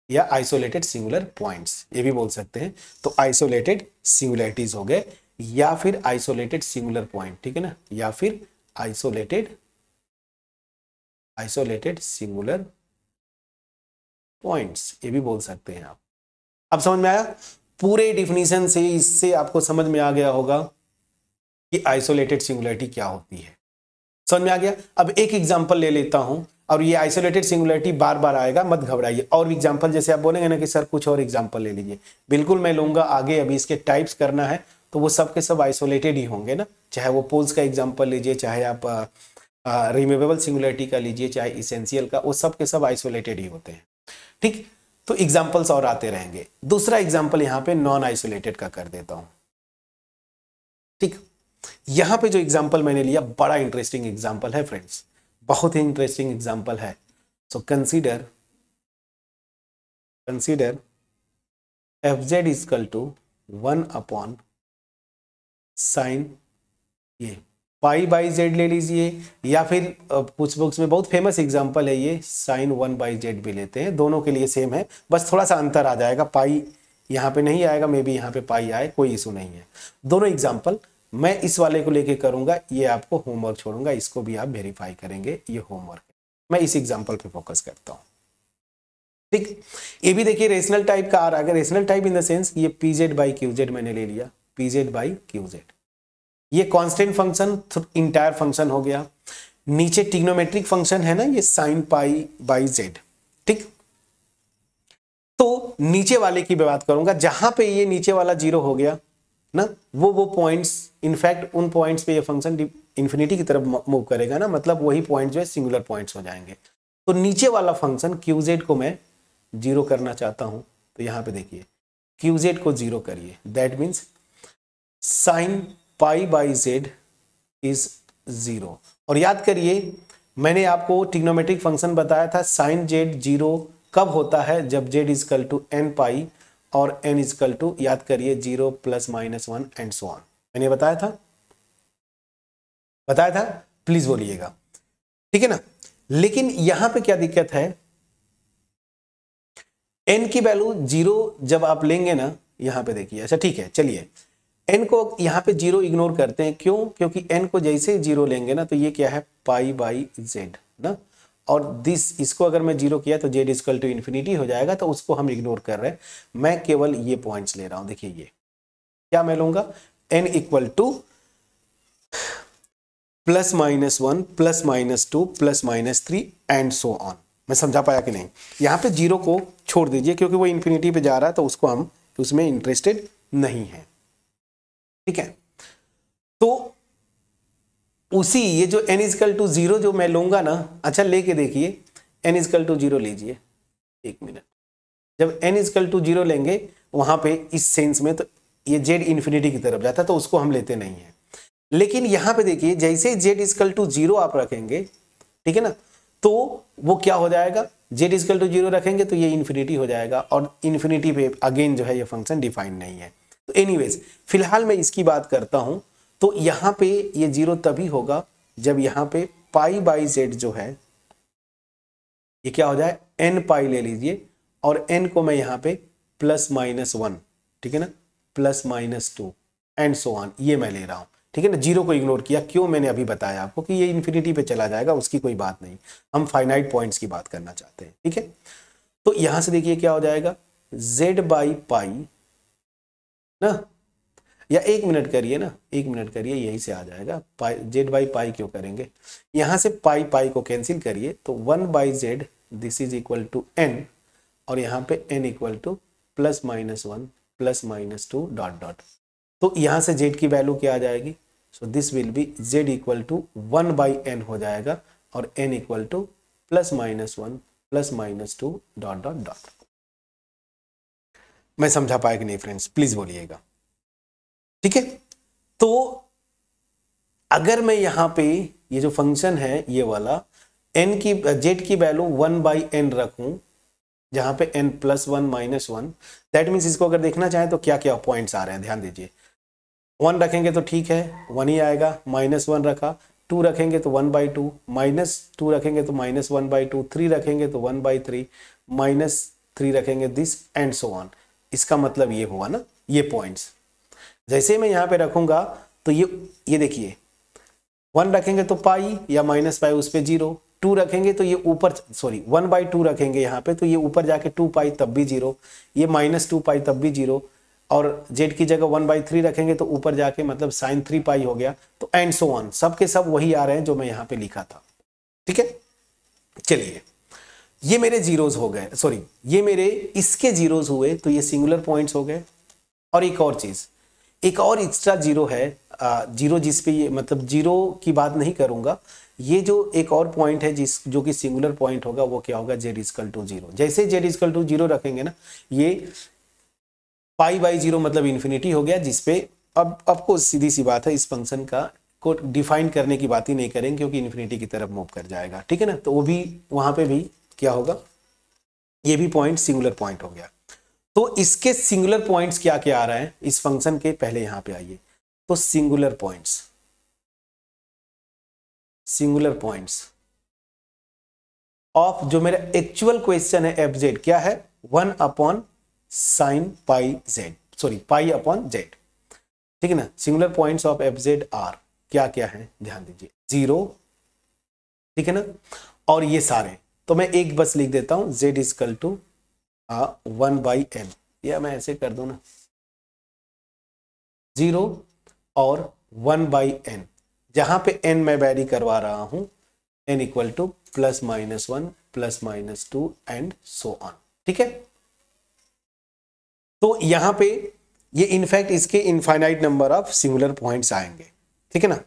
या आइसोलेटेड सिंगुलर पॉइंट्स ये भी बोल सकते हैं। तो आइसोलेटेड सिंगुलैरिटीज हो गए या फिर आइसोलेटेड सिंगुलर पॉइंट, ठीक है ना, या फिर आइसोलेटेड सिंगुलर पॉइंट्स ये भी बोल सकते हैं आप। अब समझ में आया। पूरे डिफिनीशन से इससे आपको समझ में आ गया होगा कि आइसोलेटेड सिंगुलैरिटी क्या होती है। समझ में आ गया। अब एक एग्जांपल ले लेता हूं और ये आइसोलेटेड सिंगुलैरिटी बार बार आएगा, मत घबराइए। और भी एग्जांपल जैसे आप बोलेंगे ना कि सर कुछ और एग्जांपल ले लीजिए, बिल्कुल मैं लूंगा आगे। अभी इसके टाइप्स करना है तो वो सब के सब आइसोलेटेड ही होंगे ना, चाहे वो पोल्स का एग्जांपल लीजिए, चाहे आप रिमूवेबल सिंगुलैरिटी का लीजिए, चाहे इसेंशियल का, वो सब के सब आइसोलेटेड ही होते हैं। ठीक, तो एग्जांपल्स और आते रहेंगे। दूसरा एग्जांपल यहां पे नॉन आइसोलेटेड का कर देता हूं। ठीक, यहां पे जो एग्जांपल मैंने लिया बड़ा इंटरेस्टिंग एग्जांपल है फ्रेंड्स, बहुत ही इंटरेस्टिंग एग्जांपल है। So consider fz is equal to 1 upon sine ये पाई बाई जेड ले लीजिए, या फिर कुछ बुक्स में बहुत फेमस एग्जांपल है ये साइन 1 बाई जेड भी लेते हैं। दोनों के लिए सेम है, बस थोड़ा सा अंतर आ जाएगा। पाई यहाँ पे नहीं आएगा, मे बी यहाँ पे पाई आए, कोई इशू नहीं है। दोनों एग्जांपल मैं इस वाले को लेके करूंगा, ये आपको होमवर्क छोड़ूंगा, इसको भी आप वेरीफाई करेंगे, ये होमवर्क है। मैं इस एग्जांपल पे फोकस करता हूँ। ठीक, ये भी देखिए रेशनल टाइप का आ रहा है। Rational type in the sense ये pz बाई qz मैंने ले लिया, pz बाई qz। ये कांस्टेंट फंक्शन इंटायर फंक्शन हो गया। नीचे ट्रिग्नोमेट्रिक फंक्शन है ना ये साइन पाई बाई जेड। ठीक, तो नीचे वाले की मैं बात करूंगा जहां पे ये नीचे वाला 0 हो गया ना, वो पॉइंट्स, इनफैक्ट उन पॉइंट्स पे ये फंक्शन इंफिनिटी की तरफ मूव करेगा ना, मतलब वही पॉइंट जो है सिंगुलर पॉइंट्स हो जाएंगे। तो नीचे वाला फंक्शन qz को मैं 0 करना चाहता हूं, तो यहां पे देखिए qz को 0 करिए, that means sine pi by Z is 0। और याद करिए मैंने आपको ट्रिग्नोमेट्रिक फंक्शन बताया था, साइन जेड 0 कब होता है, जब z इजकल टू n पाई और n इजकल टू, याद करिए 0 plus minus 1 and so on. मैंने बताया था, प्लीज बोलिएगा, ठीक है ना। लेकिन यहां पे क्या दिक्कत है, n की वैल्यू 0 जब आप लेंगे ना, यहां पे देखिए, अच्छा ठीक है चलिए n को यहां पे 0 इग्नोर करते हैं। क्यों? क्योंकि n को जैसे 0 लेंगे ना तो ये क्या है पाई बाई जेड ना, और दिस इसको अगर मैं 0 किया तो z इजकल टू इन्फिनिटी हो जाएगा, तो उसको हम इग्नोर कर रहे हैं। मैं केवल ये पॉइंट्स ले रहा हूं। देखिए ये क्या मैं लूंगा, n equal to plus minus 1 plus minus 2 plus minus 3 and so on. मैं समझा पाया कि नहीं? यहाँ पे 0 को छोड़ दीजिए क्योंकि वो इन्फिनिटी पे जा रहा है, तो उसको हम उसमें इंटरेस्टेड नहीं है। ठीक है, तो उसी ये जो n इजकल टू 0 जो मैं लूंगा ना, अच्छा लेके देखिए n इजकल टू 0 लीजिए, एक मिनट। जब n इजकल टू 0 लेंगे वहां पे इस सेंस में, तो ये z इन्फिनिटी की तरफ जाता है, तो उसको हम लेते नहीं है। लेकिन यहां पे देखिए जैसे z इजकल टू 0 आप रखेंगे, ठीक है ना, तो वो क्या हो जाएगा, z इजकल टू 0 रखेंगे तो ये इन्फिनिटी हो जाएगा, और इन्फिनिटी पे अगेन जो है ये फंक्शन डिफाइन नहीं है। तो एनीवेज फिलहाल मैं इसकी बात करता हूं। तो यहां पे ये 0 तभी होगा जब यहां पे पाई बाई जेड जो है ये क्या हो जाए, n पाई ले लीजिए, और n को मैं यहां पे प्लस माइनस 1, ठीक है ना, plus minus 2 and so on, ये मैं ले रहा हूं। ठीक है ना, 0 को इग्नोर किया। क्यों? मैंने अभी बताया आपको कि ये इन्फिनिटी पे चला जाएगा, उसकी कोई बात नहीं, हम फाइनाइट पॉइंट्स की बात करना चाहते हैं। ठीक है, तो यहां से देखिए क्या हो जाएगा, z बाई पाई ना, या एक मिनट करिए ना, एक मिनट करिए, यहीं से आ जाएगा। पाई जेड बाई पाई क्यों करेंगे, यहां से पाई पाई को कैंसिल करिए, तो 1 by z this is equal to n, और यहां पे n equal to plus minus 1 plus minus two dot dot. तो यहां से z की वैल्यू क्या आ जाएगी, so this will be z equal to 1/n हो जाएगा और n equal to +-1 +-2 dot dot dot. मैं समझा पाया कि नहीं फ्रेंड्स, प्लीज बोलिएगा, ठीक है। तो अगर मैं यहां पे ये जो फंक्शन है ये वाला n की z की वैल्यू 1/n रखूं, जहां पे n +1 -1, दैट मीन्स इसको अगर देखना चाहें तो क्या क्या पॉइंट्स आ रहे हैं, ध्यान दीजिए। 1 रखेंगे तो ठीक है 1 ही आएगा, -1 रखा, 2 रखेंगे तो 1/2, -2 रखेंगे तो -1/2, 3 रखेंगे तो 1/3, -3 रखेंगे दिस एंड सो ऑन। इसका मतलब ये हुआ ना, ये पॉइंट्स जैसे मैं यहाँ पे रखूंगा तो ये देखिए 1 रखेंगे तो पाई या -पाई उस पे 0, 2 रखेंगे तो ये ऊपर 1/2 रखेंगे यहाँ पे तो ये ऊपर जाके 2 पाई तब भी 0, ये -2 पाई तब भी 0, और z की जगह 1/3 रखेंगे तो ऊपर जाके मतलब sin 3 पाई हो गया, तो एंड सो ऑन सब के सब वही आ रहे हैं जो मैं यहाँ पे लिखा था, ठीक है। चलिए ये मेरे जीरोज हो गए, ये मेरे इसके जीरोज हुए तो ये सिंगुलर पॉइंट्स हो गए। और एक और चीज, एक और एक्स्ट्रा जीरो है, जीरो जिसपे ये मतलब जीरो की बात नहीं करूंगा, ये जो एक और पॉइंट है जो कि सिंगुलर पॉइंट होगा वो क्या होगा, z = 0। जैसे z = 0 रखेंगे ना, ये π/0 मतलब इन्फिनिटी हो गया, जिसपे अब आपको सीधी सी बात है इस फंक्शन का को डिफाइन करने की बात ही नहीं करेंगे क्योंकि इन्फिनिटी की तरफ मूव कर जाएगा, ठीक है ना। तो वो भी वहां पे भी क्या होगा, ये भी पॉइंट सिंगुलर पॉइंट हो गया। तो इसके सिंगुलर पॉइंट्स क्या क्या आ रहे हैं इस फंक्शन के, पहले यहां पे आइए। तो सिंगुलर पॉइंट्स ऑफ जो मेरा एक्चुअल क्वेश्चन है fz क्या है, 1/sin πz, π/z, ठीक है ना। Singular points of fz are क्या क्या है, ध्यान दीजिए, 0, ठीक है ना। और ये सारे तो मैं एक बस लिख देता हूं, z = 1/n, या मैं ऐसे कर दूं ना, 0 और 1/n, जहां पे n मैं वैरी करवा रहा हूं, n equal to +-1 +-2 and so on, ठीक है। तो यहां पे ये इनफैक्ट इसके infinite number of singular points आएंगे, ठीक है ना।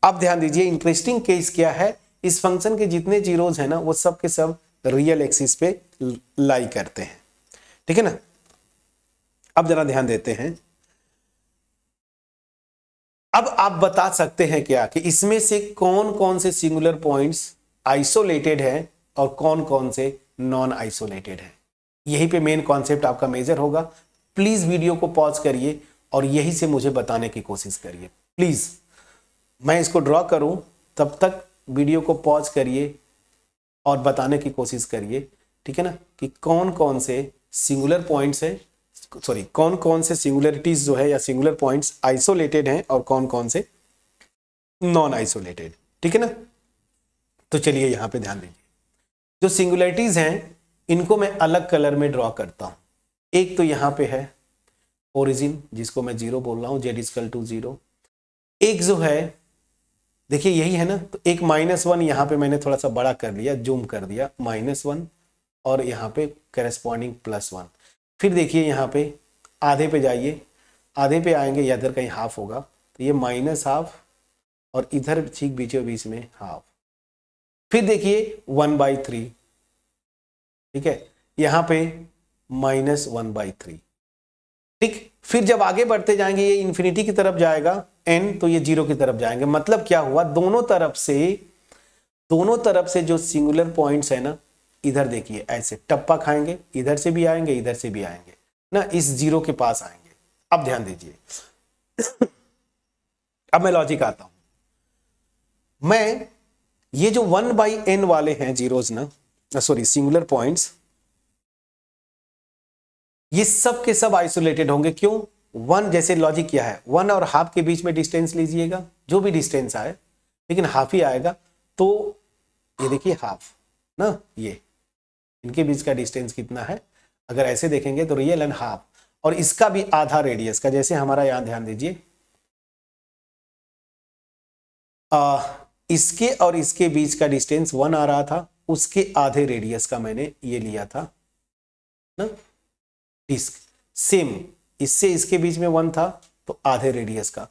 अब ध्यान दीजिए इंटरेस्टिंग केस क्या है, इस फंक्शन के जितने जीरोज है ना वो सब के सब रियल एक्सिस पे लाई करते हैं, ठीक है ना। अब जरा ध्यान देते हैं, अब आप बता सकते हैं क्या कि इसमें से कौन कौन से सिंगुलर पॉइंट्स आइसोलेटेड हैं और कौन कौन से नॉन आइसोलेटेड हैं। यही पे मेन कॉन्सेप्ट आपका मेजर होगा। प्लीज वीडियो को पॉज करिए और यही से मुझे बताने की कोशिश करिए प्लीज। मैं इसको ड्रॉ करूं तब तक वीडियो को पॉज करिए और बताने की कोशिश करिए, ठीक है ना, कि कौन कौन से सिंगुलर पॉइंट्स है, कौन कौन से सिंगुलरिटीज जो है या सिंगुलर पॉइंट्स आइसोलेटेड हैं और कौन कौन से नॉन आइसोलेटेड, ठीक है ना। तो चलिए यहां पे ध्यान दीजिए, जो सिंगुलरिटीज हैं इनको मैं अलग कलर में ड्रॉ करता हूं। एक तो यहां पे है ओरिजिन, जिसको मैं 0 बोल रहा हूं, z = 0। एक जो है देखिए यही है ना, तो एक -1 यहां पे मैंने थोड़ा सा बड़ा कर लिया, जूम कर दिया, -1 और यहां पे करेस्पॉन्डिंग +1। फिर देखिए यहाँ पे आधे पे जाइए, आधे पे आएंगे या इधर कहीं हाफ होगा, तो ये -½ और इधर ठीक बीचों बीच में हाफ। फिर देखिए 1/3, ठीक है, यहाँ पे -1/3, ठीक। फिर जब आगे बढ़ते जाएंगे ये इन्फिनिटी की तरफ जाएगा n, तो ये 0 की तरफ जाएंगे। मतलब क्या हुआ, दोनों तरफ से जो सिंगुलर पॉइंट्स है ना, इधर देखिए ऐसे टप्पा खाएंगे, इधर से भी आएंगे इधर से भी आएंगे ना, इस 0 के पास आएंगे। अब ध्यान दीजिए अब मैं लॉजिक आता हूं। मैं ये जो 1/n वाले हैं जीरोज ना, सिंगुलर पॉइंट्स, ये सब के सब आइसोलेटेड होंगे। क्यों, 1 जैसे लॉजिक क्या है, 1 और हाफ के बीच में डिस्टेंस लीजिएगा, जो भी डिस्टेंस आए, लेकिन हाफ ही आएगा। तो ये देखिए हाफ ना, ये इनके बीच का डिस्टेंस कितना है, अगर ऐसे देखेंगे तो रियल एंड हाफ, और इसका भी आधा रेडियस का, जैसे हमारा यहां ध्यान दीजिए, इसके और इसके बीच का डिस्टेंस 1 आ रहा था, उसके आधे रेडियस का मैंने ये लिया था ना डिस्क। सेम, इससे इसके बीच में 1 था तो आधे रेडियस का,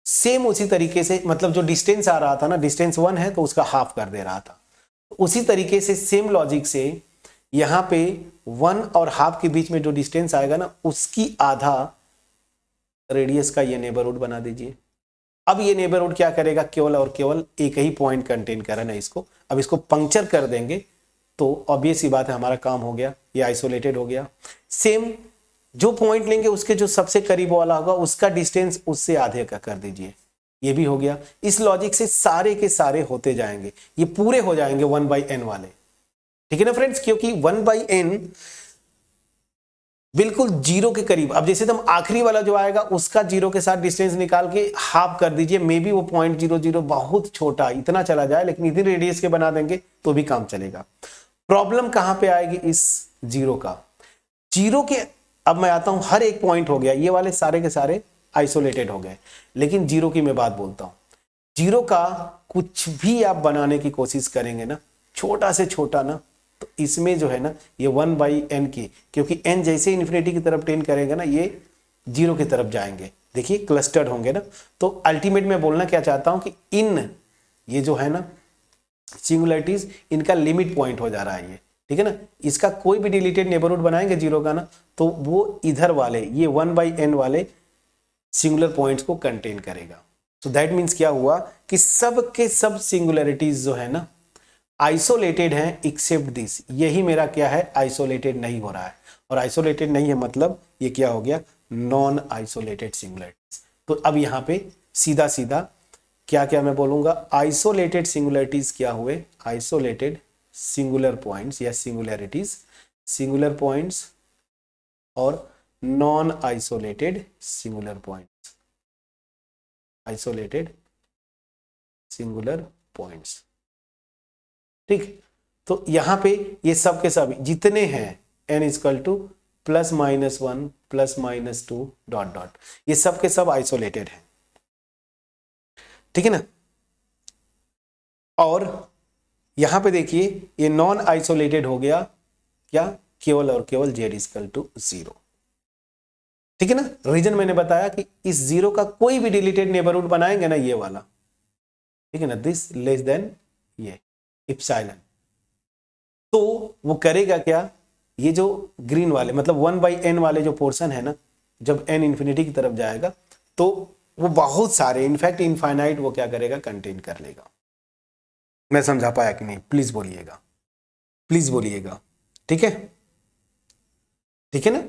सेम उसी तरीके से, मतलब जो डिस्टेंस आ रहा था ना, डिस्टेंस 1 है तो उसका हाफ कर दे रहा था, उसी तरीके से सेम लॉजिक से यहां पे 1 और हाफ के बीच में जो डिस्टेंस आएगा ना, उसकी आधा रेडियस का ये नेबरहुड बना दीजिए। अब ये नेबरहुड क्या करेगा, केवल और केवल एक ही पॉइंट कंटेन कर रहा है इसको। अब इसको पंक्चर कर देंगे तो ऑब्वियस सी बात है, हमारा काम हो गया, ये आइसोलेटेड हो गया। सेम जो पॉइंट लेंगे उसके जो सबसे करीब वाला होगा उसका डिस्टेंस उससे आधे का कर दीजिए, ये भी हो गया। इस लॉजिक से सारे के सारे होते जाएंगे, ये पूरे हो जाएंगे 1/n वाले, ठीक है ना फ्रेंड्स, क्योंकि 1/n बिल्कुल 0 के करीब। अब जैसे तुम आखिरी वाला जो आएगा उसका 0 के साथ डिस्टेंस निकाल के हाफ कर दीजिए, मे बी वो 0.00 बहुत छोटा इतना चला जाए, लेकिन इतनी रेडियस के बना देंगे तो भी काम चलेगा। प्रॉब्लम कहां पे आएगी, इस 0 का, 0 के, अब मैं आता हूं, हर एक पॉइंट हो गया, ये वाले सारे के सारे आइसोलेटेड हो गए, लेकिन 0 की मैं बात बोलता हूं। 0 का कुछ भी आप बनाने की कोशिश करेंगे ना, छोटा से छोटा ना, तो इसमें जो है ना ये 1/n की, क्योंकि n जैसे इन्फिनिटी की तरफ टेंड करेगा ना, ये 0 की तरफ जाएंगे, देखिए क्लस्टर्ड होंगे ना। तो अल्टीमेट में बोलना क्या चाहता हूं कि इन ये जो है ना सिंगुलरिटीज, इनका लिमिट पॉइंट हो जा रहा है ये, ठीक है ना। इसका कोई भी डिलीटेड नेबरहुड बनाएंगे 0 का ना, तो वो इधर वाले ये 1/n वाले सिंगुलर पॉइंट्स को कंटेन करेगा। तो दैट मीन्स क्या हुआ कि सब के सब सिंगुलरिटीज जो है ना आइसोलेटेड हैं एक्सेप्ट दिस, यही मेरा क्या है, आइसोलेटेड नहीं हो रहा है। और आइसोलेटेड नहीं है मतलब ये क्या हो गया, नॉन आइसोलेटेड सिंगुलरिटीज। तो अब यहां पे सीधा सीधा क्या क्या मैं बोलूंगा, आइसोलेटेड सिंगुलरिटीज क्या हुए, आइसोलेटेड सिंगुलर पॉइंट्स या सिंगुलरिटीज, सिंगुलर पॉइंट्स और non isolated singular points, isolated singular points, ठीक। तो यहां पे ये सब के सब जितने हैं n = +-1 +-2 ... ये सब के सब आइसोलेटेड हैं, ठीक है ना। और यहां पे देखिए ये नॉन आइसोलेटेड हो गया क्या, केवल और केवल z = 0, ठीक है ना। रीजन मैंने बताया कि इस 0 का कोई भी डिलीटेड नेबरहुड बनाएंगे ना, ये वाला, ठीक है ना, दिस लेस देन ये इप्सिलॉन, तो वो करेगा क्या, ये जो ग्रीन वाले मतलब 1/n वाले जो पोर्शन है ना, जब n इंफिनिटी की तरफ जाएगा तो वो बहुत सारे, इनफैक्ट इनफाइनाइट, वो क्या करेगा, कंटेन कर लेगा। मैं समझा पाया कि नहीं, प्लीज बोलिएगा, प्लीज बोलिएगा, ठीक है, ठीक है ना।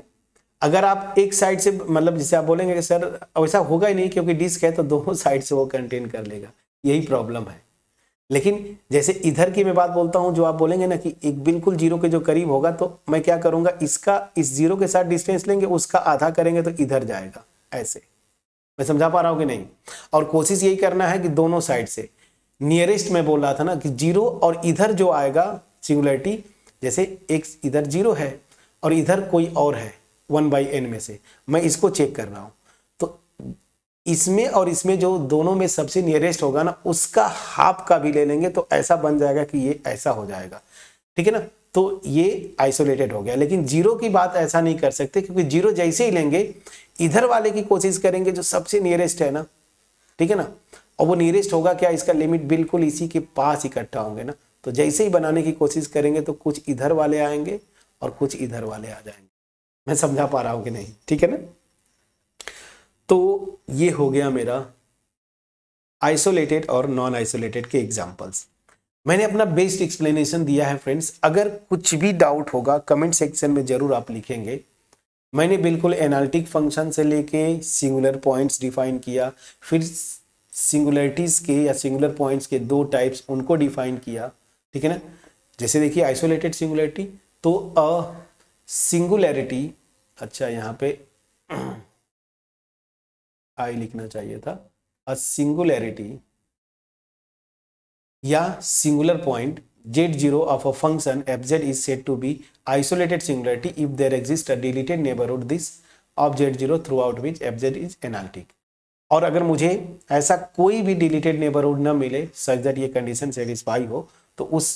अगर आप एक साइड से, मतलब जिसे आप बोलेंगे कि सर वैसा होगा ही नहीं क्योंकि डिस्क है, तो दोनों साइड से वो कंटेन कर लेगा, यही प्रॉब्लम है। लेकिन जैसे इधर की मैं बात बोलता हूं, जो आप बोलेंगे ना कि एक बिल्कुल 0 के जो करीब होगा, तो मैं क्या करूंगा, इसका इस 0 के साथ डिस्टेंस लेंगे, उसका आधा करेंगे तो इधर जाएगा, ऐसे। मैं समझा पा रहा हूं कि नहीं। और कोशिश यही करना है कि दोनों साइड से, नियरेस्ट में बोल रहा था ना कि 0 और इधर जो आएगा सिंगुलरिटी, जैसे एक इधर 0 है और इधर कोई और है 1/n में से, मैं इसको चेक कर रहा हूं, तो इसमें और इसमें जो दोनों में सबसे नियरेस्ट होगा ना, उसका हाफ का भी ले लेंगे तो ऐसा बन जाएगा कि ये ऐसा हो जाएगा, ठीक है ना। तो ये आइसोलेटेड हो गया। लेकिन 0 की बात ऐसा नहीं कर सकते, क्योंकि 0 जैसे ही लेंगे इधर वाले की कोशिश करेंगे जो सबसे नियरेस्ट है ना, ठीक है ना, और वो नियरेस्ट होगा क्या, इसका लिमिट बिल्कुल इसी के पास इकट्ठा होंगे ना, तो जैसे ही बनाने की कोशिश करेंगे तो कुछ इधर वाले आएंगे और कुछ इधर वाले आ जाएंगे। मैं समझा पा रहा हूं कि नहीं, ठीक है ना। तो ये हो गया मेरा आइसोलेटेड और नॉन आइसोलेटेड के एग्जांपल्स। मैंने अपना बेस्ट एक्सप्लेनेशन दिया है फ्रेंड्स। अगर कुछ भी डाउट होगा कमेंट सेक्शन में जरूर आप लिखेंगे। मैंने बिल्कुल एनालिटिक फंक्शन से लेके सिंगुलर पॉइंट्स डिफाइन किया, फिर सिंगुलरिटीज के या सिंगुलर पॉइंट्स के 2 टाइप्स उनको डिफाइन किया, ठीक है ना। जैसे देखिए आइसोलेटेड सिंगुलरिटी, तो अ सिंगुलरिटी, अच्छा यहाँ पे आई लिखना चाहिए था, अ सिंगुलरिटी या singular point z0 of a function fz is said to be isolated singularity if there exists a deleted neighborhood this of z0 throughout which fz is analytic। और अगर मुझे ऐसा कोई भी डिलीटेड नेबरहुड न मिले सच दैट ये condition satisfy हो, तो उस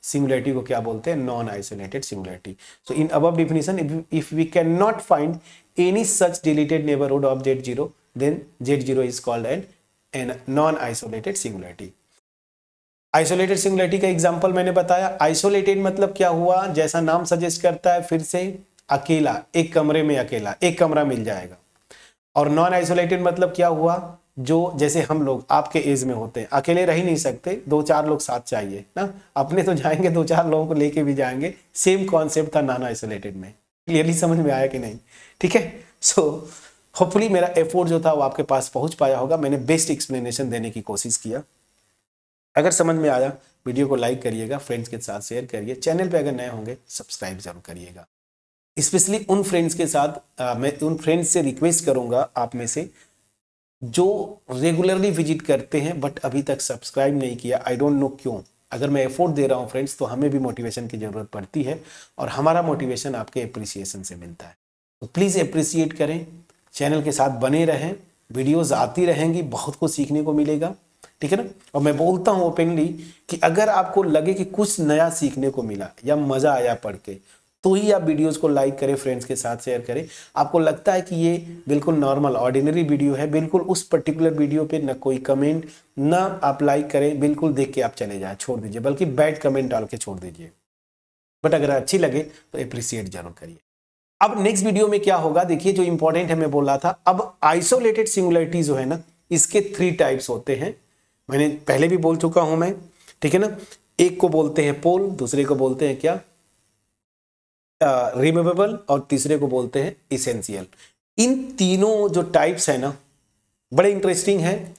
सिंगुलरिटी को क्या बोलते हैं, non isolated singularity. So in above definition if we can not find any such deleted neighbourhood of Z0 then Z0 is called an non isolated singularity. Isolated singularity का example मैंने बताया। आइसोलेटेड मतलब क्या हुआ, जैसा नाम सजेस्ट करता है, फिर से अकेला, एक कमरे में अकेला, एक कमरा मिल जाएगा। और नॉन आइसोलेटेड मतलब क्या हुआ, जो जैसे हम लोग आपके एज में होते हैं, अकेले रह ही नहीं सकते, 2-4 लोग साथ चाहिए ना, अपने तो जाएंगे, 2-4 लोगों को लेके भी जाएंगे। सेम कॉन्सेप्ट था नॉन आइसोलेटेड में। क्लियरली समझ में आया कि नहीं? ठीक है। सो होपफुली मेरा एफर्ट जो था वो आपके पास पहुंच पाया होगा। मैंने बेस्ट एक्सप्लेनेशन देने की कोशिश किया। अगर समझ में आया वीडियो को लाइक करिएगा, फ्रेंड्स के साथ शेयर करिए, चैनल पे अगर नए होंगे सब्सक्राइब जरूर करिएगा। स्पेशली उन फ्रेंड्स के साथ मैं उन फ्रेंड्स से रिक्वेस्ट करूंगा, आप में से जो रेगुलरली विजिट करते हैं बट अभी तक सब्सक्राइब नहीं किया, आई डोंट नो क्यों। अगर मैं एफोर्ट दे रहा हूं फ्रेंड्स, तो हमें भी मोटिवेशन की जरूरत पड़ती है, और हमारा मोटिवेशन आपके एप्रिसिएशन से मिलता है। तो प्लीज़ एप्रिसिएट करें, चैनल के साथ बने रहें, वीडियोज़ आती रहेंगी, बहुत कुछ सीखने को मिलेगा। ठीक है ना। और मैं बोलता हूं ओपनली कि अगर आपको लगे कि कुछ नया सीखने को मिला या मजा आया पढ़ के, तो ही आप वीडियोस को लाइक करें, फ्रेंड्स के साथ शेयर करें। आपको लगता है कि ये बिल्कुल नॉर्मल ऑर्डिनरी वीडियो है, बिल्कुल उस पर्टिकुलर वीडियो पे न कोई कमेंट, ना आप लाइक करें, बिल्कुल देख के आप चले जाए, छोड़ दीजिए, बल्कि बैड कमेंट डाल के छोड़ दीजिए। बट अगर अच्छी लगे तो अप्रिशिएट जरूर करिए। अब नेक्स्ट वीडियो में क्या होगा देखिए, जो इंपॉर्टेंट है मैं बोल रहा था। अब आइसोलेटेड सिंगुलरिटी जो है ना, इसके 3 टाइप्स होते हैं। मैंने पहले भी बोल चुका हूं मैं, ठीक है ना। एक को बोलते हैं पोल, दूसरे को बोलते हैं क्या, रिमूवेबल, और तीसरे को बोलते हैं इसेंशियल। इन तीनों जो टाइप्स है ना, बड़े इंटरेस्टिंग है।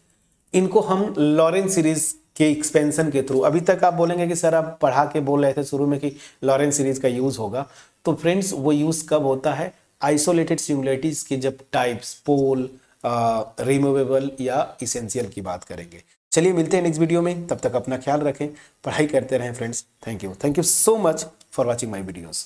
इनको हम लॉरेंस सीरीज के एक्सपेंशन के थ्रू, अभी तक आप बोलेंगे कि सर आप पढ़ा के बोल रहे थे शुरू में कि लॉरेंस सीरीज का यूज होगा, तो फ्रेंड्स वो यूज कब होता है, आइसोलेटेड सिंगुलरिटीज के जब टाइप्स पोल, रिमूवेबल या इसेंशियल की बात करेंगे। चलिए मिलते हैं नेक्स्ट वीडियो में, तब तक अपना ख्याल रखें, पढ़ाई करते रहें friends. Thank you so much for watching my videos.